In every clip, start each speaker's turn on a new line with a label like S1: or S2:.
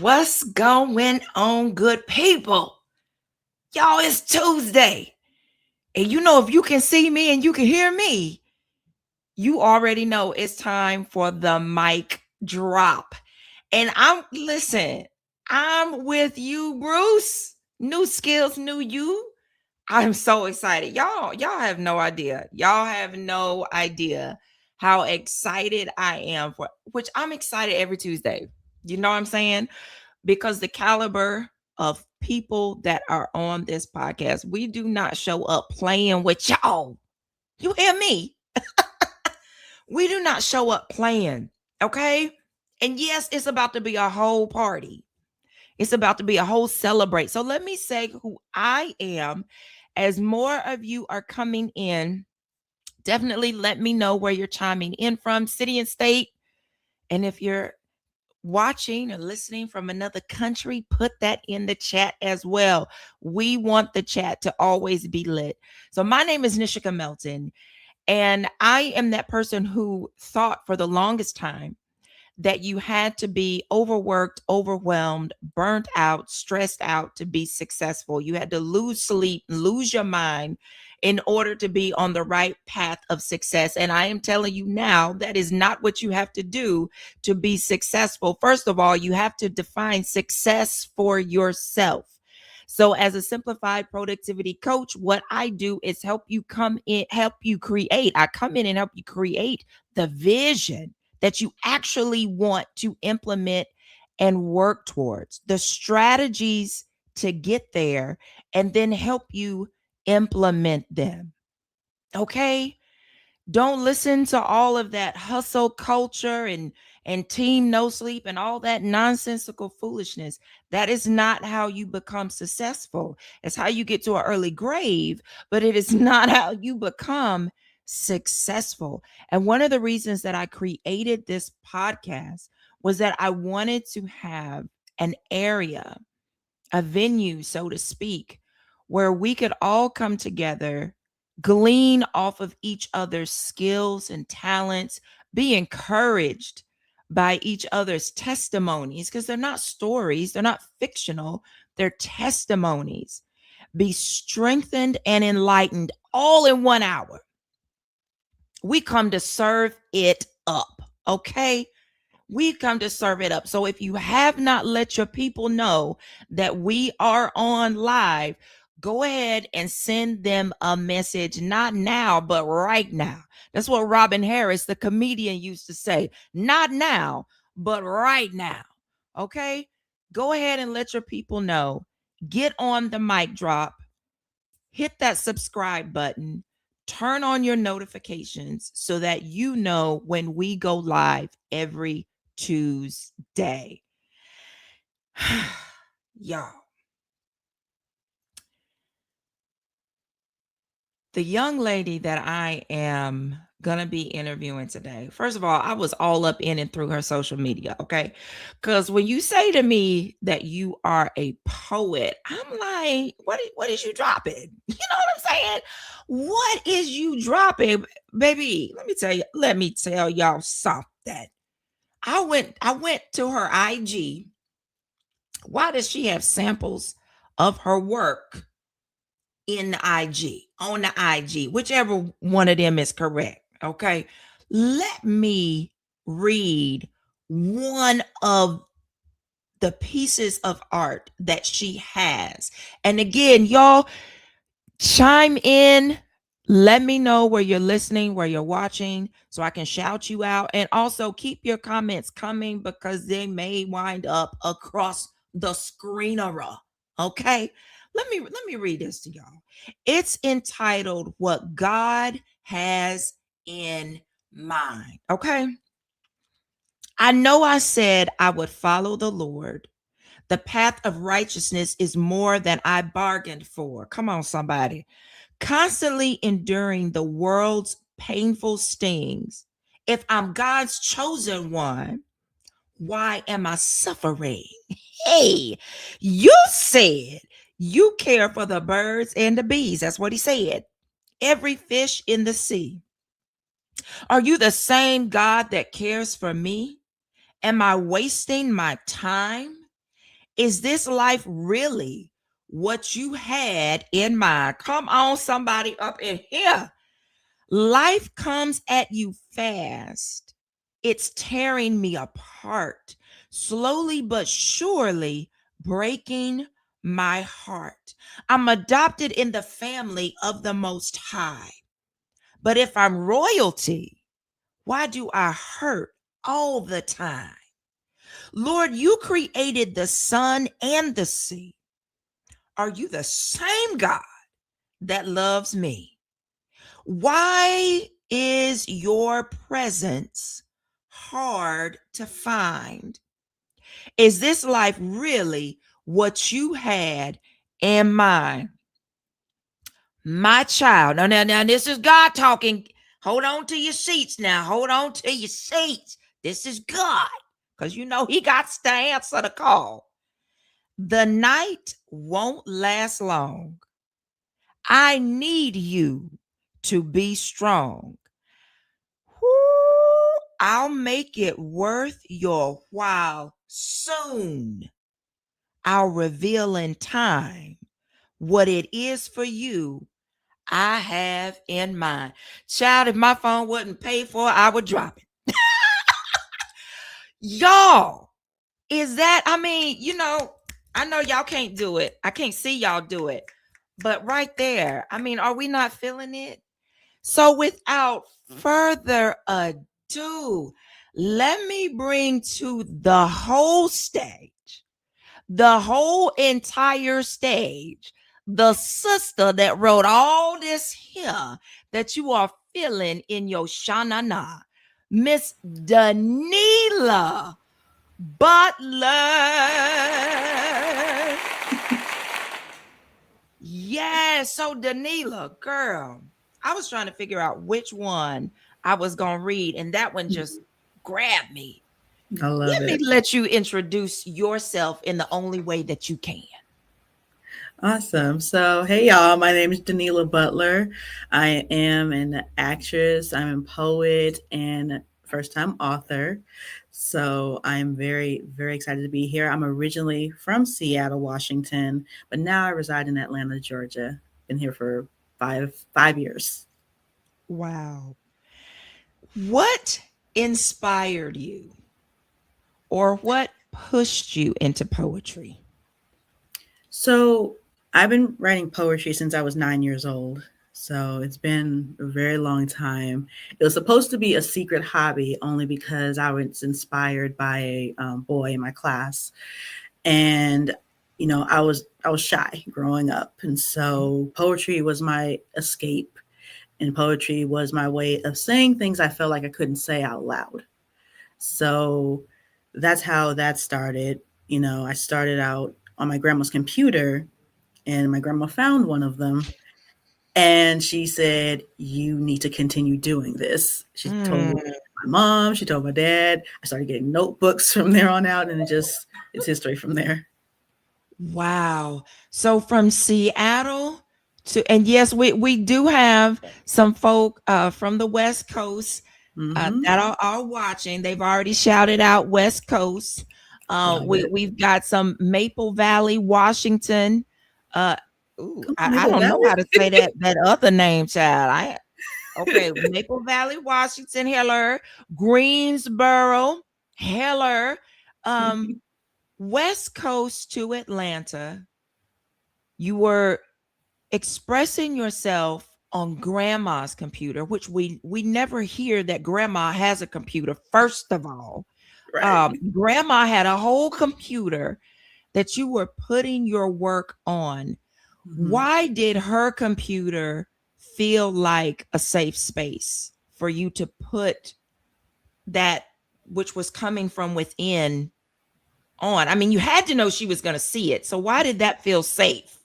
S1: What's going on, good people? Y'all, it's Tuesday. And if you can see me and you can hear me, you already know it's time for the mic drop. And I'm with you, Bruce. New skills, new you. I'm so excited. Y'all have no idea. Y'all have no idea how excited I am for which I'm excited every Tuesday. You know what I'm saying? Because the caliber of people that are on this podcast, we do not show up playing with y'all. You hear me? We do not show up playing, okay? And yes, it's about to be a whole party. It's about to be a whole celebrate. So let me say who I am. As more of you are coming in, definitely let me know where you're chiming in from, city and state. And if you're watching or listening from another country, put that in the chat as well. We want the chat to always be lit. So my name is Nishika Melton, and I am that person who thought for the longest time that you had to be overworked, overwhelmed, burnt out, stressed out to be successful. You had to lose sleep, lose your mind in order to be on the right path of success. And I am telling you now, that is not what you have to do to be successful. First of all, you have to define success for yourself. So as a simplified productivity coach, what I do is help you create. I come in and help you create the vision that you actually want to implement and work towards, the strategies to get there, and then help you implement them. Okay? Don't listen to all of that hustle culture and team no sleep and all that nonsensical foolishness. That is not how you become successful. It's how you get to an early grave, but it is not how you become successful. And one of the reasons that I created this podcast was that I wanted to have an area, a venue, so to speak, where we could all come together, glean off of each other's skills and talents, be encouraged by each other's testimonies, because they're not stories, they're not fictional, they're testimonies. Be strengthened and enlightened all in 1 hour. We come to serve it up, okay? We come to serve it up. So if you have not let your people know that we are on live, go ahead and send them a message, not now, but right now. That's what Robin Harris, the comedian, used to say. Not now, but right now. Okay? Go ahead and let your people know. Get on the mic drop. Hit that subscribe button. Turn on your notifications so that you know when we go live every Tuesday. Y'all, the young lady that I am going to be interviewing today, first of all, I was all up in and through her social media, okay? Because when you say to me that you are a poet, I'm like, what is you dropping? You know what I'm saying? What is you dropping? Baby, let me tell y'all something. I went to her IG. Why does she have samples of her work in the IG, on the IG, whichever one of them is correct? Okay. Let me read one of the pieces of art that she has. And again, y'all chime in. Let me know where you're listening, where you're watching, so I can shout you out. And also keep your comments coming because they may wind up across the screenera. Okay. Let me read this to y'all. It's entitled What God Has in Mind. Okay. I know I said I would follow the Lord. The path of righteousness is more than I bargained for. Come on, somebody. Constantly enduring the world's painful stings. If I'm God's chosen one, why am I suffering? Hey, you said you care for the birds and the bees. That's what he said. Every fish in the sea. Are you the same God that cares for me? Am I wasting my time? Is this life really what you had in mind? Come on, somebody up in here. Life comes at you fast. It's tearing me apart, slowly but surely breaking my heart. I'm adopted in the family of the Most High. But if I'm royalty, why do I hurt all the time? Lord, you created the sun and the sea. Are you the same God that loves me? Why is your presence hard to find? Is this life really what you had in mind? My child. Now, this is God talking. Hold on to your seats now. Hold on to your seats. This is God, because you know he got to answer the call. The night won't last long. I need you to be strong. Whoo, I'll make it worth your while soon. I'll reveal in time what it is for you I have in mind. Child, if my phone wasn't paid for, I would drop it. Y'all, is that, I mean, I know y'all can't do it. I can't see y'all do it. But right there, I mean, are we not feeling it? So without further ado, let me bring to the whole entire stage, the sister that wrote all this here that you are feeling in your shanana, Miss Danela Butler. Yeah, so Danela, girl, I was trying to figure out which one I was going to read, and that one just grabbed me.
S2: I love
S1: Let me
S2: it.
S1: let you introduce yourself in the only way that you can.
S2: Awesome. So, hey y'all, my name is Danela Butler. I am an actress, I'm a poet, and first time author. So, I'm very, very excited to be here. I'm originally from Seattle, Washington, but now I reside in Atlanta, Georgia. Been here for five years.
S1: Wow. What inspired you or what pushed you into poetry?
S2: So, I've been writing poetry since I was 9 years old. So it's been a very long time. It was supposed to be a secret hobby only because I was inspired by a boy in my class, and I was shy growing up, and so poetry was my escape, and poetry was my way of saying things I felt like I couldn't say out loud. So that's how that started. I started out on my grandma's computer, and my grandma found one of them, and she said, "You need to continue doing this." She told
S1: Mm,
S2: my mom, she told my dad. I started getting notebooks from there on out, and it's history from there.
S1: wow. So from Seattle to, and yes, we do have some folk from the West Coast
S2: Mm-hmm.
S1: that are watching. They've already shouted out West Coast.
S2: Love it.
S1: We've got some Maple Valley, Washington. Uh, ooh,
S2: Come on,
S1: I
S2: Maple
S1: don't know
S2: Valley.
S1: how to say that other name, child. Okay, Maple Valley, Washington, Heller, Greensboro, Heller, um, West Coast to Atlanta. You were expressing yourself on grandma's computer, which we never hear that grandma has a computer. First of all,
S2: Right.
S1: grandma had a whole computer that you were putting your work on.
S2: Mm-hmm.
S1: Why did her computer feel like a safe space for you to put that which was coming from within on? I mean, you had to know she was going to see it. So why did that feel safe?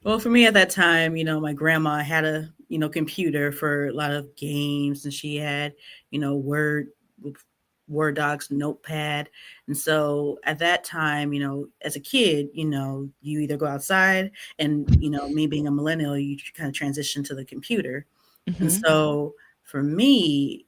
S2: Well, for me at that time, my grandma had a computer for a lot of games, and she had Word docs, Notepad, and so at that time, as a kid, you either go outside, and me being a millennial, you kind of transition to the computer, and
S1: Mhm.
S2: so for me,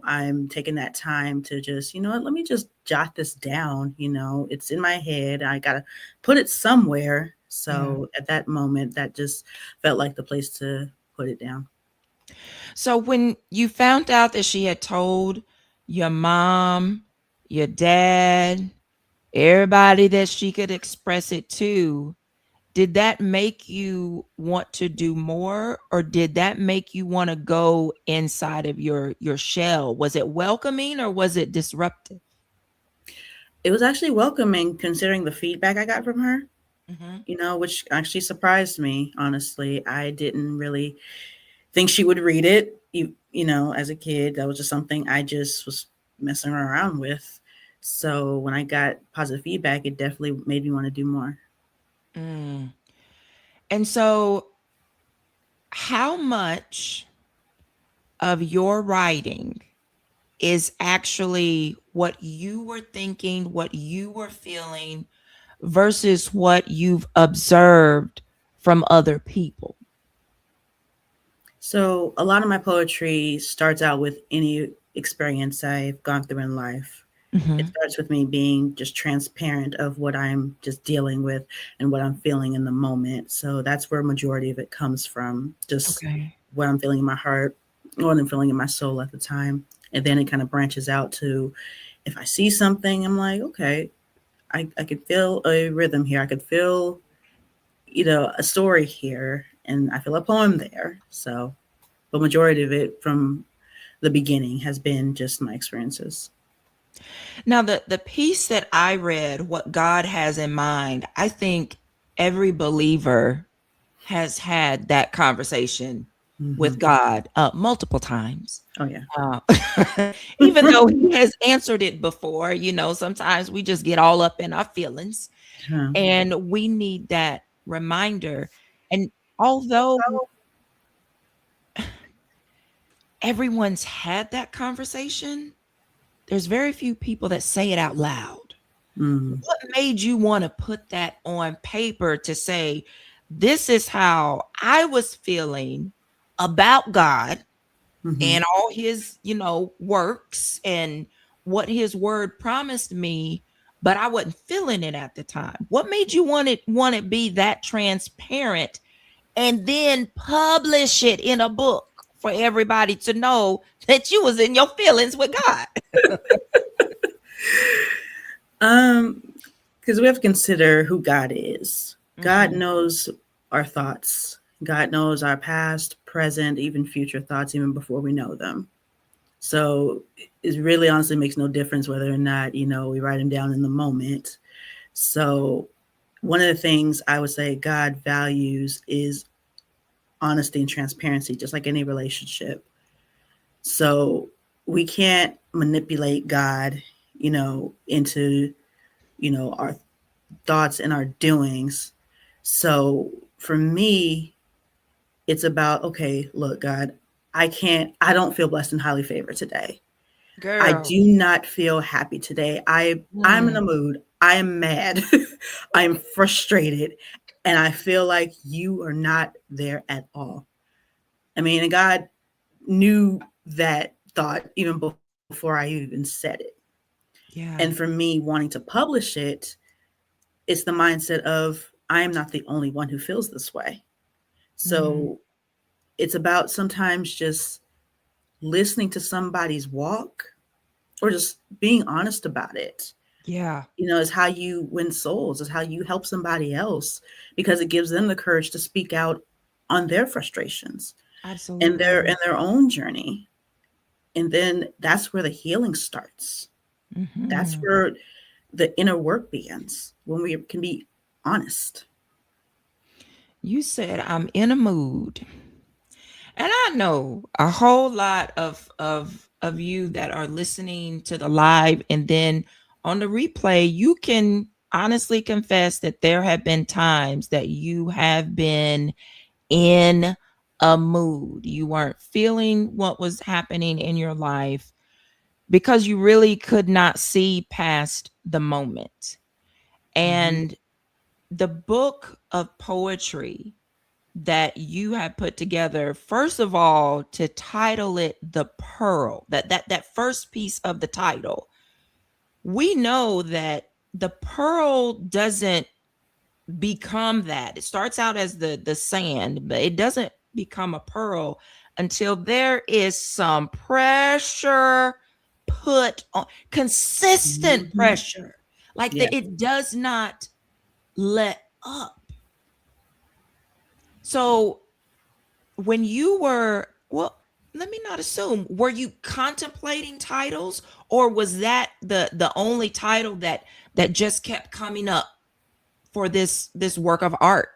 S2: I'm taking that time to just, what, let me just jot this down. It's in my head. I got to put it somewhere.
S1: Yeah.
S2: So at that moment, that just felt like the place to put it down.
S1: So when you found out that she had told your mom, your dad, everybody that she could express it to, did that make you want to do more, or did that make you want to go inside of your shell? Was it welcoming or was it disruptive?
S2: It was actually welcoming considering the feedback I got from her,
S1: Mhm.
S2: which actually surprised me, honestly. I didn't really think she would read it. As a kid, that was just something I just was messing around with. So when I got positive feedback, it definitely made me want to do more.
S1: Mm. And so how much of your writing is actually what you were thinking, what you were feeling versus what you've observed from other people?
S2: So a lot of my poetry starts out with any experience I've gone through in life. It
S1: Mhm.
S2: starts with me being just transparent of what I'm just dealing with and what I'm feeling in the moment. So that's where majority of it comes from, just
S1: Okay.
S2: what I'm feeling in my heart, what I'm feeling in my soul at the time. And then it kind of branches out to if I see something, I'm like, okay, I could feel a rhythm here. I could feel, a story here, and I feel a poem there. So the majority of it from the beginning has been just my experiences.
S1: Now the piece that I read, what God has in mind, I think every believer has had that conversation with
S2: Hmm.
S1: God multiple times.
S2: Oh yeah.
S1: Uh, even though he has answered it before, sometimes we just get all up in our feelings
S2: Huh.
S1: and we need that reminder. And although everyone's had that conversation, there's very few people that say it out loud.
S2: Mm.
S1: What made you want to put that on paper to say, this is how I was feeling about God
S2: Hmm.
S1: and all his, works and what his word promised me, but I wasn't feeling it at the time? What made you want it be that transparent and then publish it in a book for everybody to know that you was in your feelings with God?
S2: Um, because we have to consider who God is. God
S1: Mhm.
S2: knows our thoughts. God knows our past, present, even future thoughts, even before we know them. So it really honestly makes no difference whether or not, we write them down in the moment. So one of the things I would say God values is honesty and transparency, just like any relationship. So we can't manipulate God, into, our thoughts and our doings. So for me, it's about, okay, look, God, I don't feel blessed and highly favored today. I
S1: Girl.
S2: do not feel happy today. I'm in
S1: Mm,
S2: a mood. I am mad. I am frustrated. And I feel like you are not there at all. I mean, and God knew that thought even before I even said it. And for
S1: yeah.
S2: me, wanting to publish it, it's the mindset of I am not the only one who feels this way.
S1: Mm,
S2: So it's about sometimes just listening to somebody's walk or just being honest about it.
S1: yeah.
S2: Is how you win souls, is how you help somebody else because it gives them the courage to speak out on their frustrations and
S1: Absolutely.
S2: their own journey. And then that's where the healing starts. That's
S1: Mhm.
S2: where the inner work begins when we can be honest.
S1: You said I'm in a mood. And I know a whole lot of you that are listening to the live and then on the replay, you can honestly confess that there have been times that you have been in a mood. You weren't feeling what was happening in your life because you really could not see past the moment.
S2: Mhm.
S1: And the book of poetry that you have put together, first of all, to title it The Pearl, that first piece of the title. We know that the pearl doesn't become that. It starts out as the sand, but it doesn't become a pearl until there is some pressure put on, consistent
S2: Hmm.
S1: pressure. Like
S2: Yeah.
S1: that it does not let up. So when you were, well, let me not assume, were you contemplating titles, or was that the only title that just kept coming up for this work of art?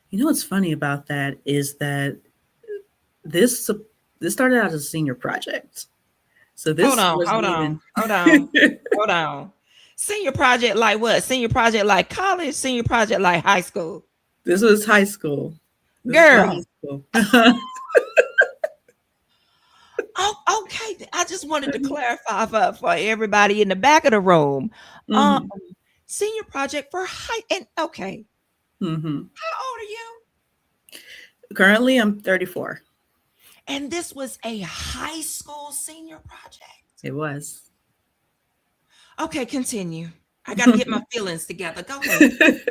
S2: You know what's funny about that is that this this started out as a senior project. So
S1: Hold
S2: this
S1: on,
S2: wasn't
S1: hold
S2: even.
S1: on, hold on, hold on. Senior project like what? Senior project like college? Senior project like high school?
S2: This was high school. This is for high
S1: Girl.
S2: school.
S1: Oh, okay. I just wanted to clarify for everybody in the back of the room. Um,
S2: Hmm.
S1: senior project for high, and okay.
S2: Hmm.
S1: How old are you?
S2: Currently, I'm 34.
S1: And this was a high school senior project.
S2: It was.
S1: Okay, continue. I got to get my feelings together. Go ahead.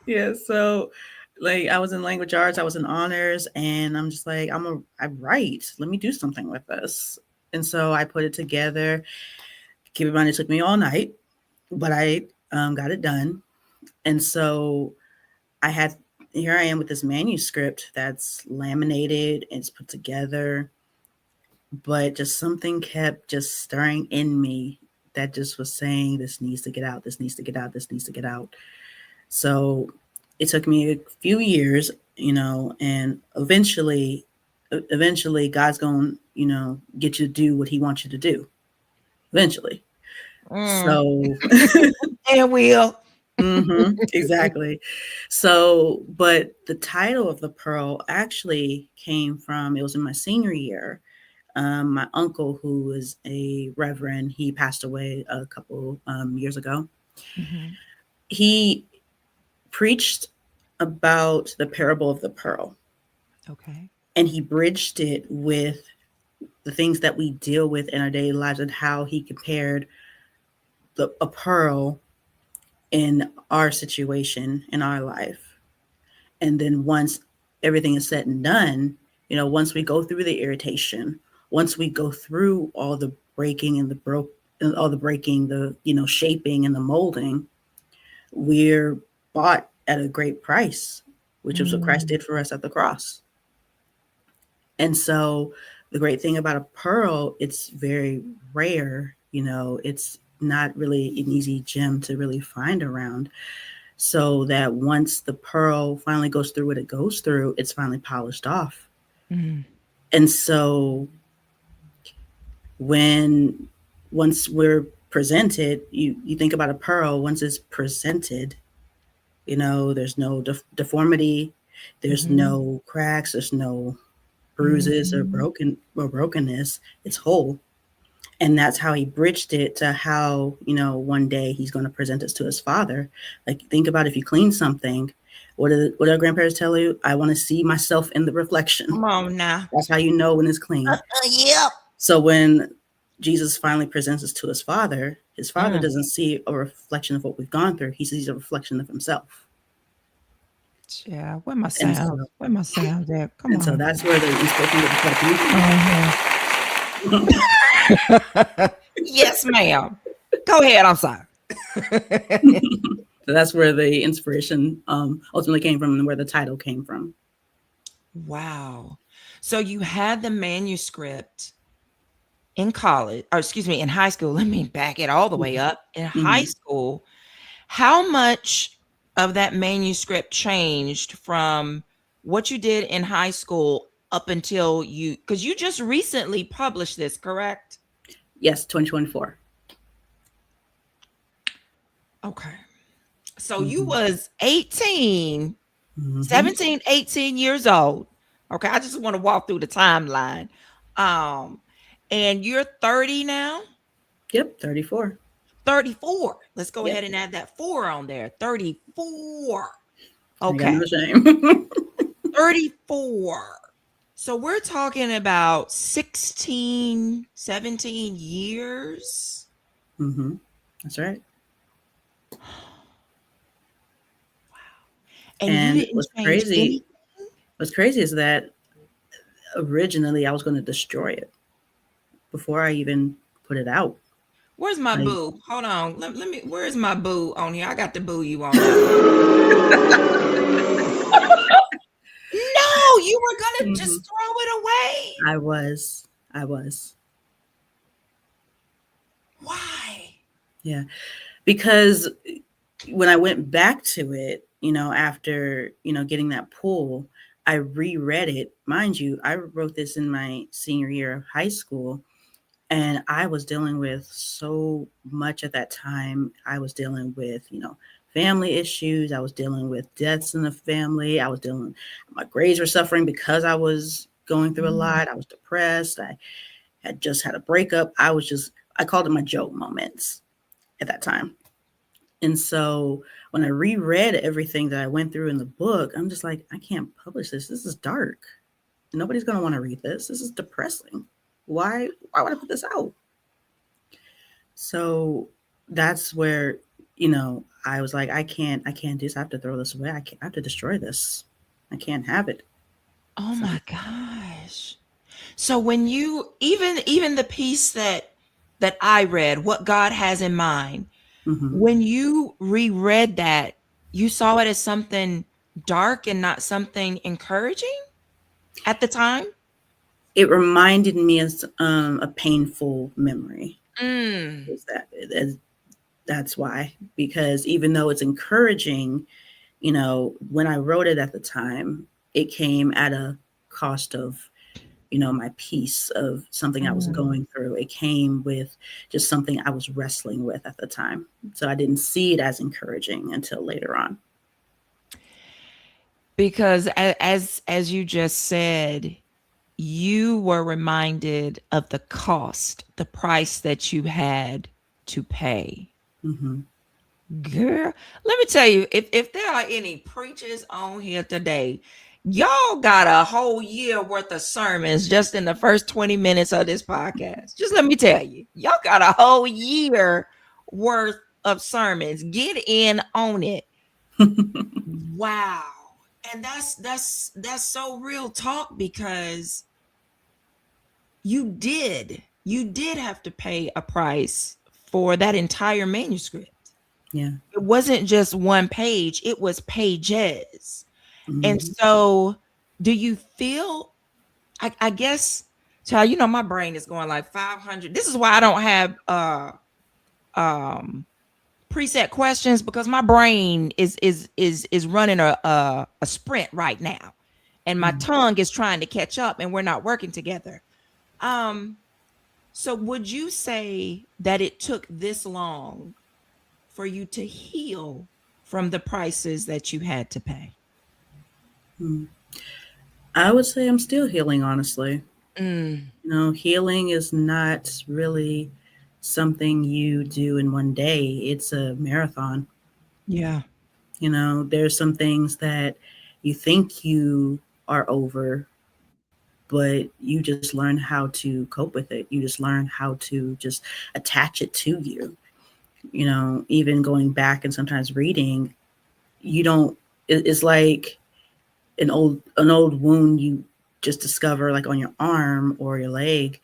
S2: Yeah. So, like, I was in language arts. I was in honors, and I'm just like, I write. Let me do something with this. And so I put it together. Keep in mind, it took me all night, but I got it done. And so I had here I am with this manuscript that's laminated, and it's put together, but just something kept just stirring in me that just was saying this needs to get out, this needs to get out, this needs to get out. So it took me a few years, and eventually God's going, get you to do what he wants you to do. Eventually.
S1: Mm.
S2: So
S1: And will.
S2: exactly. So, but the title of the pearl actually came from, it was in my senior year. My uncle, who was a reverend, he passed away a couple years ago.
S1: Mhm.
S2: He preached about the parable of the pearl,
S1: Okay.
S2: and he bridged it with the things that we deal with in our daily lives, and how he compared a pearl in our situation in our life. And then once everything is said and done, once we go through the irritation, once we go through all the breaking and the broke, all the breaking, the shaping and the molding, we're bought at a great price, which is what Christ
S1: Mm.
S2: did for us at the cross. And so the great thing about a pearl, it's very rare. It's not really an easy gem to really find around. So that once the pearl finally goes through what it goes through, it's finally polished off.
S1: Mm.
S2: And so when once we're presented, you think about a pearl, once it's presented, there's no deformity, there's
S1: Mhm.
S2: no cracks, there's no bruises or
S1: Mhm.
S2: brokenness. It's whole. And that's how he bridged it to how, one day he's going to present us to his father. Like, think about if you clean something, what do our grandparents tell you? I want to see myself in the reflection.
S1: Come on now.
S2: That's how you know when it's clean.
S1: Yep.
S2: So when Jesus finally presents us to his father
S1: Mm.
S2: doesn't see a reflection of what we've gone through. He sees a reflection of himself.
S1: Yeah. Where my
S2: And
S1: sound?
S2: so
S1: Where my sound at? Come on.
S2: that's where the inspiration of the came
S1: Come on here.
S2: from.
S1: Yes, ma'am. Go ahead. I'm sorry.
S2: So that's where the inspiration ultimately came from, and where the title came from.
S1: Wow. So you had the manuscript in college, or excuse me, in high school. Let me back it all the way up. In high
S2: Mhm.
S1: school, how much of that manuscript changed from what you did in high school up until you, because you just recently published this, correct?
S2: Yes, 2024.
S1: Okay. So you
S2: Hmm.
S1: was 18,
S2: Hmm.
S1: 17, 18 years old. Okay. I just want to walk through the timeline. Um, and you're 30 now.
S2: Yep, 34.
S1: 34. Let's go
S2: Yep.
S1: ahead and add that 4 on there. 34.
S2: I got
S1: Okay.
S2: no shame.
S1: 34. So we're talking about 16, 17 years.
S2: Hmm. That's right.
S1: And you
S2: And
S1: didn't change anything?
S2: what's crazy is that originally I was going to destroy it before I even put it out.
S1: Where's my
S2: Like,
S1: boo? Hold on. Let me, where's my boo on here? I got to boo you on that one. No, you were gonna
S2: Mhm.
S1: just throw it away.
S2: I was, I was,
S1: Why?
S2: yeah, because when I went back to it, after getting that pull, I reread it. Mind you, I wrote this in my senior year of high school, and I was dealing with so much at that time. I was dealing with, family issues. I was dealing with deaths in the family. I was dealing, my grades were suffering because I was going through a
S1: Mm.
S2: lot. I was depressed. I had just had a breakup. I called it my joke moments at that time. And so when I reread everything that I went through in the book, I'm just like, I can't publish this. This is dark. Nobody's going to want to read this. This is depressing. Why would I put this out? So that's where, I was like, I can't do this. I have to throw this away. I have to destroy this. I can't have it.
S1: Oh
S2: So,
S1: my gosh. So when you even the piece that I read, what God has in mind,
S2: mhm.
S1: when you reread that, you saw it as something dark and not something encouraging at the time?
S2: It reminded me of a painful memory.
S1: Mm.
S2: Is that's why, because even though it's encouraging, when I wrote it at the time, it came at a cost of, my peace of something I was
S1: Mm.
S2: going through. It came with just something I was wrestling with at the time. So I didn't see it as encouraging until later on.
S1: Because as you just said, you were reminded of the cost, the price that you had to pay.
S2: Hmm.
S1: Girl, let me tell you, if there are any preachers on here today, y'all got a whole year worth of sermons just in the first 20 minutes of this podcast. Just let me tell you, y'all got a whole year worth of sermons. Get in on it. Wow. And that's so real talk because you did have to pay a price for that entire manuscript.
S2: Yeah.
S1: It wasn't just one page, it was pages. And
S2: Hmm.
S1: so do you feel, I guess, child, my brain is going like 500. This is why I don't have um preset questions, because my brain is running a sprint right now, and my
S2: Hmm.
S1: tongue is trying to catch up, and we're not working together. um so would you say that it took this long for you to heal from the prices that you had to pay?
S2: I would say I'm still healing, honestly.
S1: Mm,
S2: Healing is not really something you do in one day, it's a marathon.
S1: yeah.
S2: There's some things that you think you are over, but you just learn how to cope with it. You just learn how to just attach it to you. Even going back and sometimes reading, you don't, it's like an old wound you just discover, like on your arm or your leg.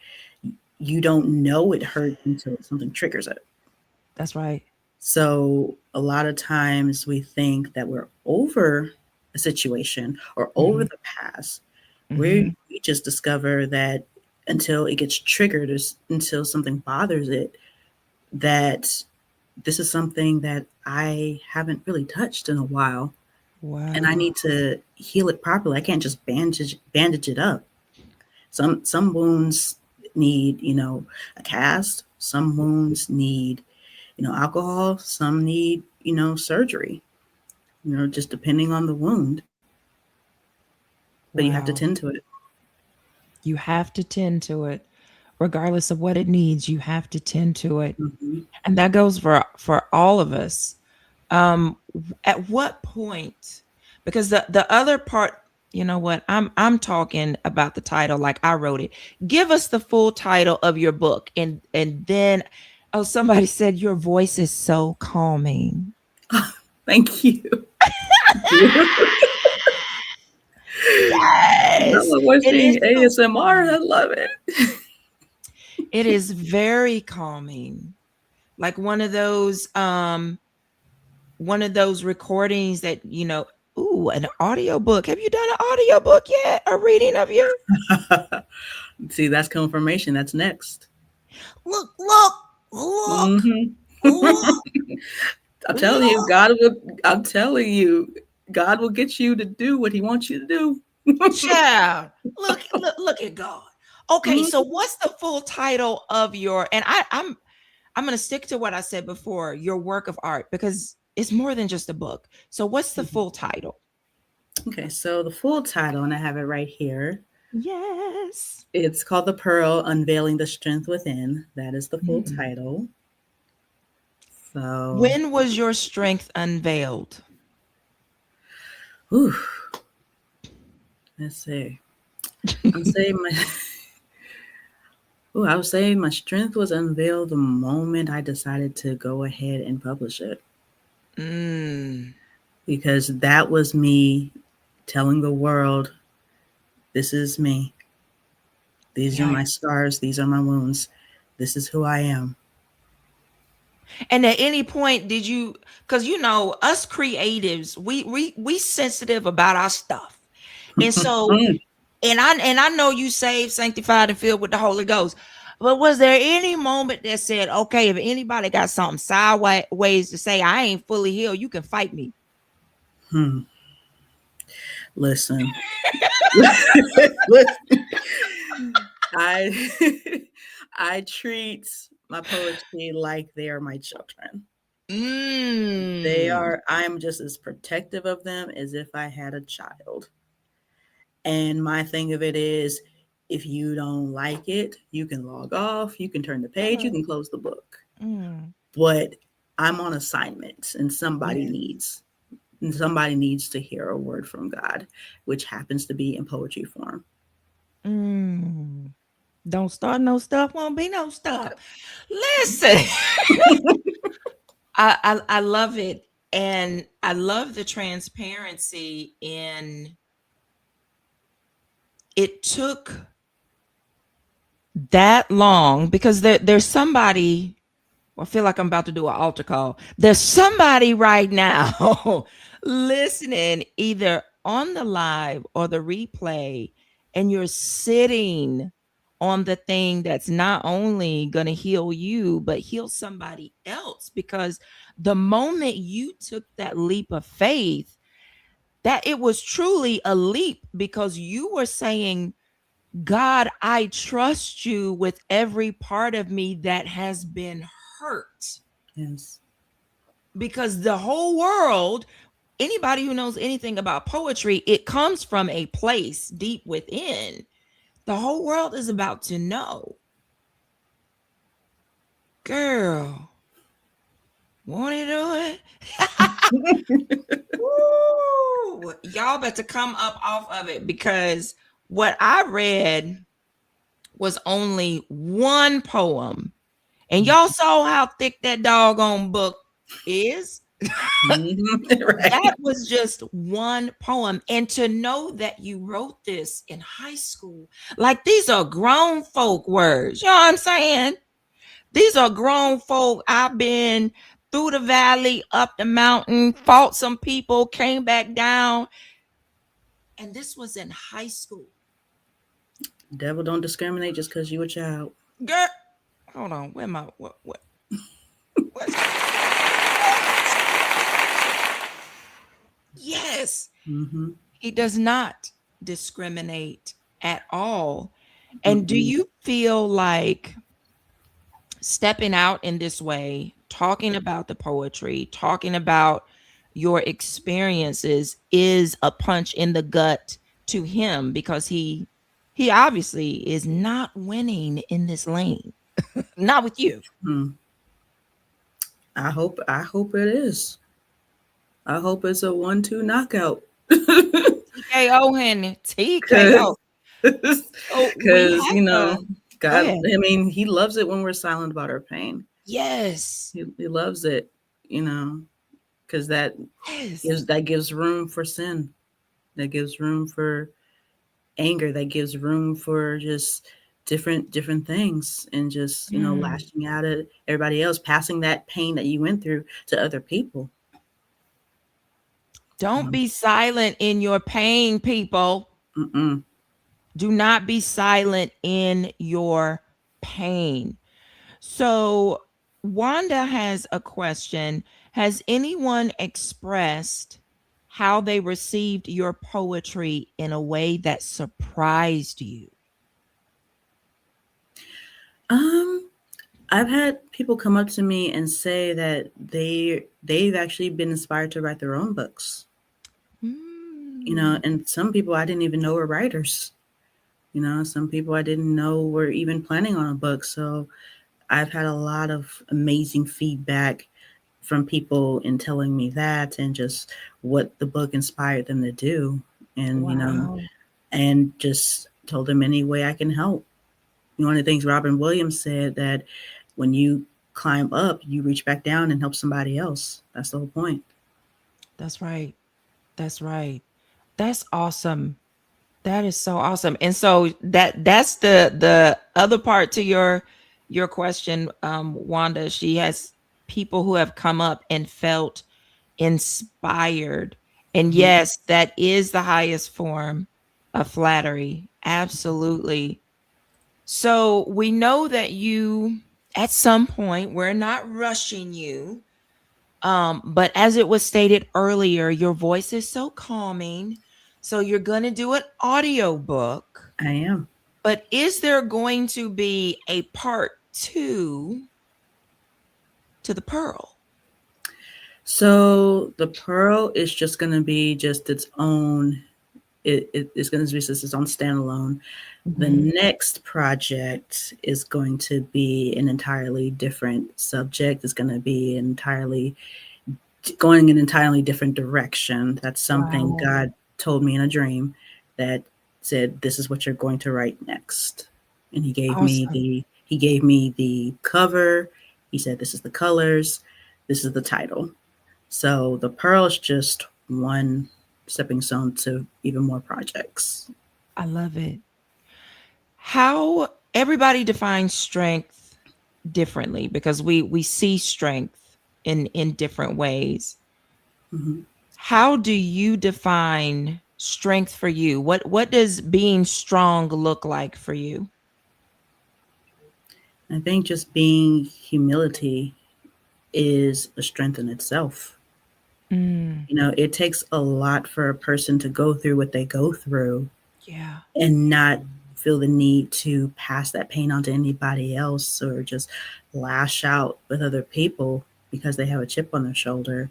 S2: You don't know it hurts until something triggers it.
S1: That's right.
S2: So a lot of times we think that we're over a situation or over
S1: Hmm.
S2: the past.
S1: Hmm.
S2: We just discover that until it gets triggered, or until something bothers it, that this is something that I haven't really touched in a while, and I
S1: Wow.
S2: need to heal it properly. I can't just bandage it up. Some wounds need, a cast. Some wounds need, alcohol. Some need, surgery. Just depending on the wound. But you have to
S1: Wow.
S2: tend to it.
S1: You have to tend to it. regardless of what it needs, you have to tend to it.
S2: Mhm.
S1: And that goes for all of us. At what point, because the other part, you know what, I'm talking about the title like I wrote it. Give us the full title of your book, and then, oh, somebody said your voice is so calming.
S2: Thank you. I
S1: Yes,
S2: love
S1: it is
S2: watching
S1: so
S2: ASMR. I
S1: calming.
S2: love it.
S1: It is very calming, like one of those recordings that, ooh, an audio book. Have you done an audio book yet? A reading of your
S2: See, that's confirmation. That's next.
S1: look, look, look,
S2: Hmm.
S1: look,
S2: I'm telling you,
S1: look,
S2: God will. I'm telling you, God will get you to do what He wants you to do.
S1: child. Look at God. Okay,
S2: Mhm.
S1: so what's the full title of your, and I'm gonna stick to what I said before, your work of art, because it's more than just a book. So what's the full title?
S2: Okay, so the full title, and I have it right here.
S1: Yes.
S2: It's called The Pearl: Unveiling the Strength Within. That is the full
S1: Mm.
S2: title. So,
S1: When was your strength unveiled?
S2: whew, let's see. I'm saying my. Ooh, I would say my strength was unveiled the moment I decided to go ahead and publish it,
S1: Mm,
S2: because that was me telling the world, this is me. These are
S1: yeah.
S2: my scars. These are my wounds. This is who I am.
S1: And at any point did you, because us creatives, we sensitive about our stuff. And so,
S2: Mm.
S1: and I know you saved, sanctified, and filled with the Holy Ghost. But was there any moment that said, okay, if anybody got something sideways to say, I ain't fully healed, you can fight me?
S2: Hmm. Listen. Listen. I I treat my poetry like they are my children. They
S1: Mm.
S2: are I'm just as protective of them as if I had a child. And my thing of it is, if you don't like it, you can log off, you can turn the page, you
S1: Mm.
S2: can close the book.
S1: Mm.
S2: But I'm on assignment, and
S1: Yeah.
S2: somebody needs to hear a word from God, which happens to be in poetry form.
S1: Mm. Don't start no stuff, won't be no stuff. Listen. I love it, and I love the transparency in it. Took that long because there's somebody. I feel like I'm about to do an altar call. There's somebody right now listening, either on the live or the replay, and you're sitting on the thing that's not only going to heal you, but heal somebody else. Because the moment you took that leap of faith, that it was truly a leap, because you were saying, God, I trust you with every part of me that has been hurt.
S2: Yes.
S1: Because the whole world, anybody who knows anything about poetry, it comes from a place deep within. The whole world is about to know. Girl, won't he do it? Woo! Y'all better come up off of it, because what I read was only one poem. And y'all saw how thick that doggone book is.
S2: Mhm.
S1: That
S2: Right.
S1: was just one poem. And to know that you wrote this in high school, like these are grown folk words. You know what I'm saying? These are grown folk. I've been through the valley, up the mountain, fought some people, came back down. And this was in high school.
S2: Devil don't discriminate just because you a child.
S1: Girl, hold on. Where my what's yes.
S2: Mm-hmm.
S1: He does not discriminate at all. And do
S2: Mm-mm.
S1: you feel like stepping out in this way, talking about the poetry, talking about your experiences is a punch in the gut to him, because he he obviously is not winning in this lane. Not with you.
S2: Hmm. I hope it is. I hope it's a 1-2 knockout.
S1: TKO, honey.
S2: Cause,
S1: TKO. So we
S2: cause
S1: have
S2: you
S1: to
S2: know,
S1: go
S2: God.
S1: ahead.
S2: I mean, He loves it when we're silent about our pain.
S1: Yes.
S2: He loves it, you know, because
S1: Yes.
S2: that gives room for sin. That gives room for anger. That gives room for just different things, and just
S1: Mm.
S2: lashing out at everybody else, passing that pain that you went through to other people.
S1: Don't
S2: Um,
S1: be silent in your pain, people.
S2: mm-mm.
S1: Do not be silent in your pain. So, Wanda has a question. Has anyone expressed how they received your poetry in a way that surprised you?
S2: Um, I've had people come up to me and say that they've actually been inspired to write their own books.
S1: Mm.
S2: And some people I didn't even know were writers. Some people I didn't know were even planning on a book. So I've had a lot of amazing feedback from people in telling me that, and just what the book inspired them to do. And
S1: Wow.
S2: and just told them any way I can help. One of the things Robin Williams said, that when you climb up, you reach back down and help somebody else. That's the whole point.
S1: That's right. That's right. That's awesome. That is so awesome. And so that's the other part to your question, Wanda. She has people who have come up and felt inspired. And
S2: Mhm.
S1: yes, that is the highest form of flattery. Absolutely. So we know that you, at some point, we're not rushing you. But as it was stated earlier, your voice is so calming. So you're going to do an audio book.
S2: I am.
S1: But is there going to be a part two to the Pearl?
S2: So the Pearl is just going to be just its own. It's going to be just its own standalone. The
S1: Mhm.
S2: next project is going to be an entirely different subject. It's going to be entirely going in an entirely different direction. That's something
S1: Wow.
S2: God told me in a dream, that said, "This is what you're going to write next." And
S1: Awesome.
S2: he gave me the cover. He said, "This is the colors. This is the title." So the Pearl is just one stepping stone to even more projects.
S1: I love it. How everybody defines strength differently because we see strength in different ways.
S2: Mhm.
S1: How do you define strength for you? What does being strong look like for you?
S2: I think just being humility is a strength in itself.
S1: Mm,
S2: It takes a lot for a person to go through what they go through
S1: yeah.
S2: and not feel the need to pass that pain on to anybody else, or just lash out with other people because they have a chip on their shoulder.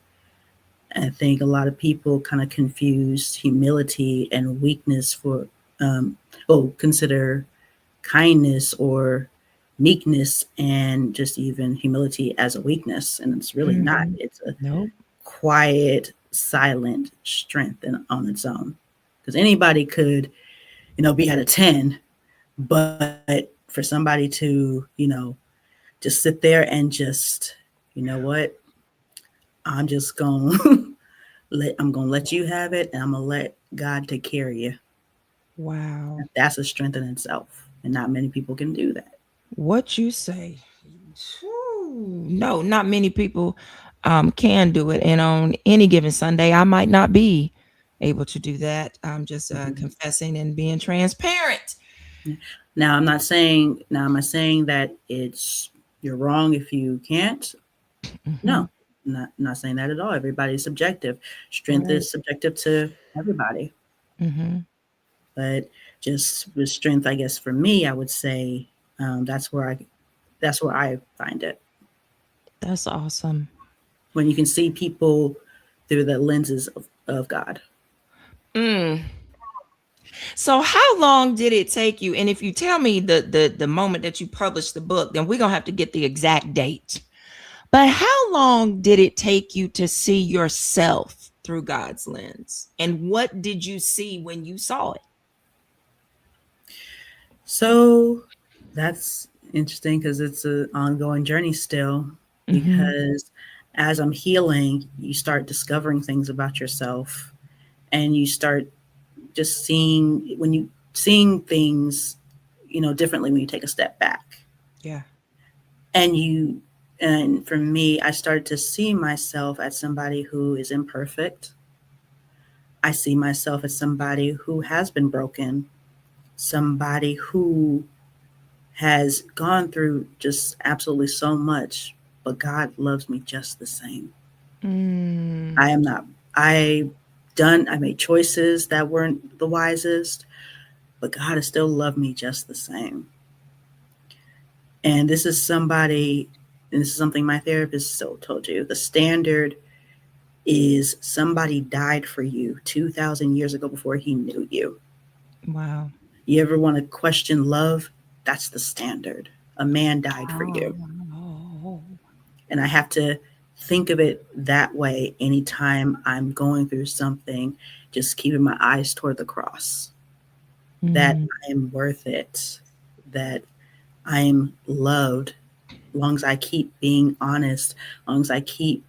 S2: I think a lot of people kind of confuse humility and weakness for, um, consider kindness or meekness and just even humility as a weakness. And it's really not.
S1: Mhm.
S2: It's a
S1: Nope.
S2: quiet, silent strength on its own. Because anybody could, be at a 10, but for somebody to, just sit there and just, you know what, I'm just going to I'm going to let you have it, and I'm going to let God take care of you.
S1: Wow.
S2: That's a strength in itself. And not many people can do that.
S1: What you say? No, not many people can do it. And on any given Sunday, I might not be able to do that. I'm just
S2: Mhm.
S1: confessing and being transparent.
S2: Now, am I saying that you're wrong if you can't?
S1: Hmm.
S2: No, not saying that at all. Everybody's subjective. Strength
S1: Right.
S2: is subjective to everybody.
S1: Hmm.
S2: But just with strength, I guess for me, I would say, that's where I find it,
S1: That's awesome.
S2: when you can see people through the lenses of God.
S1: Mm. So how long did it take you? And if you tell me the moment that you published the book, then we're gonna have to get the exact date. But how long did it take you to see yourself through God's lens? And what did you see when you saw it?
S2: So that's interesting because it's an ongoing journey still.
S1: Mm-hmm.
S2: Because as I'm healing, you start discovering things about yourself, and you start just seeing things, differently when you take a step back.
S1: Yeah.
S2: And for me, I started to see myself as somebody who is imperfect. I see myself as somebody who has been broken, somebody who has gone through just absolutely so much, but God loves me just the same.
S1: Mm.
S2: I am not, I made choices that weren't the wisest, but God has still loved me just the same. And this is something my therapist still told you. The standard is somebody died for you 2,000 years ago before he knew you.
S1: Wow.
S2: You ever want to question love? That's the standard. A man died for you.
S1: Oh.
S2: And I have to think of it that way anytime I'm going through something, just keeping my eyes toward the cross. That
S1: Mm.
S2: I am worth it, that I am loved, as long as I keep being honest, as long as I keep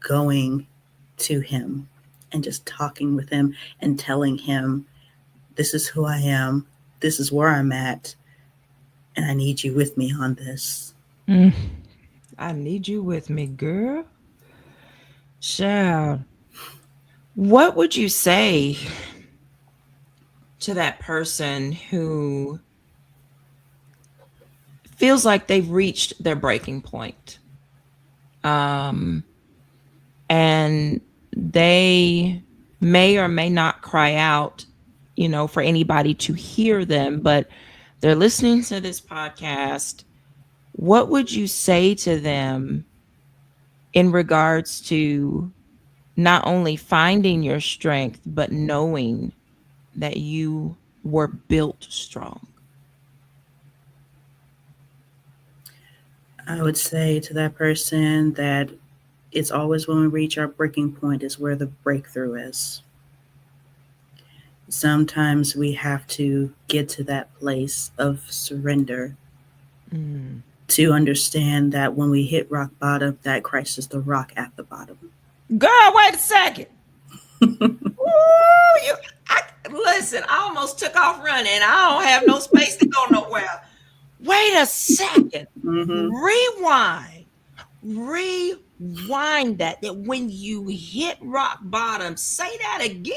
S2: going to him and just talking with him and telling him, this is who I am, this is where I'm at, and I need you with me on this.
S1: Mm. I need you with me, girl. Child. What would you say to that person who feels like they've reached their breaking point? Um, and they may or may not cry out, for anybody to hear them, but they're listening to this podcast. What would you say to them in regards to not only finding your strength, but knowing that you were built strong?
S2: I would say to that person that it's always when we reach our breaking point is where the breakthrough is. Sometimes we have to get to that place of surrender
S1: Mm.
S2: to understand that when we hit rock bottom, that Christ is the rock at the bottom.
S1: Girl, wait a second. Ooh, listen. I almost took off running. I don't have no space to go nowhere. Wait a second.
S2: Mm-hmm.
S1: Rewind. Rewind that. That when you hit rock bottom, say that again.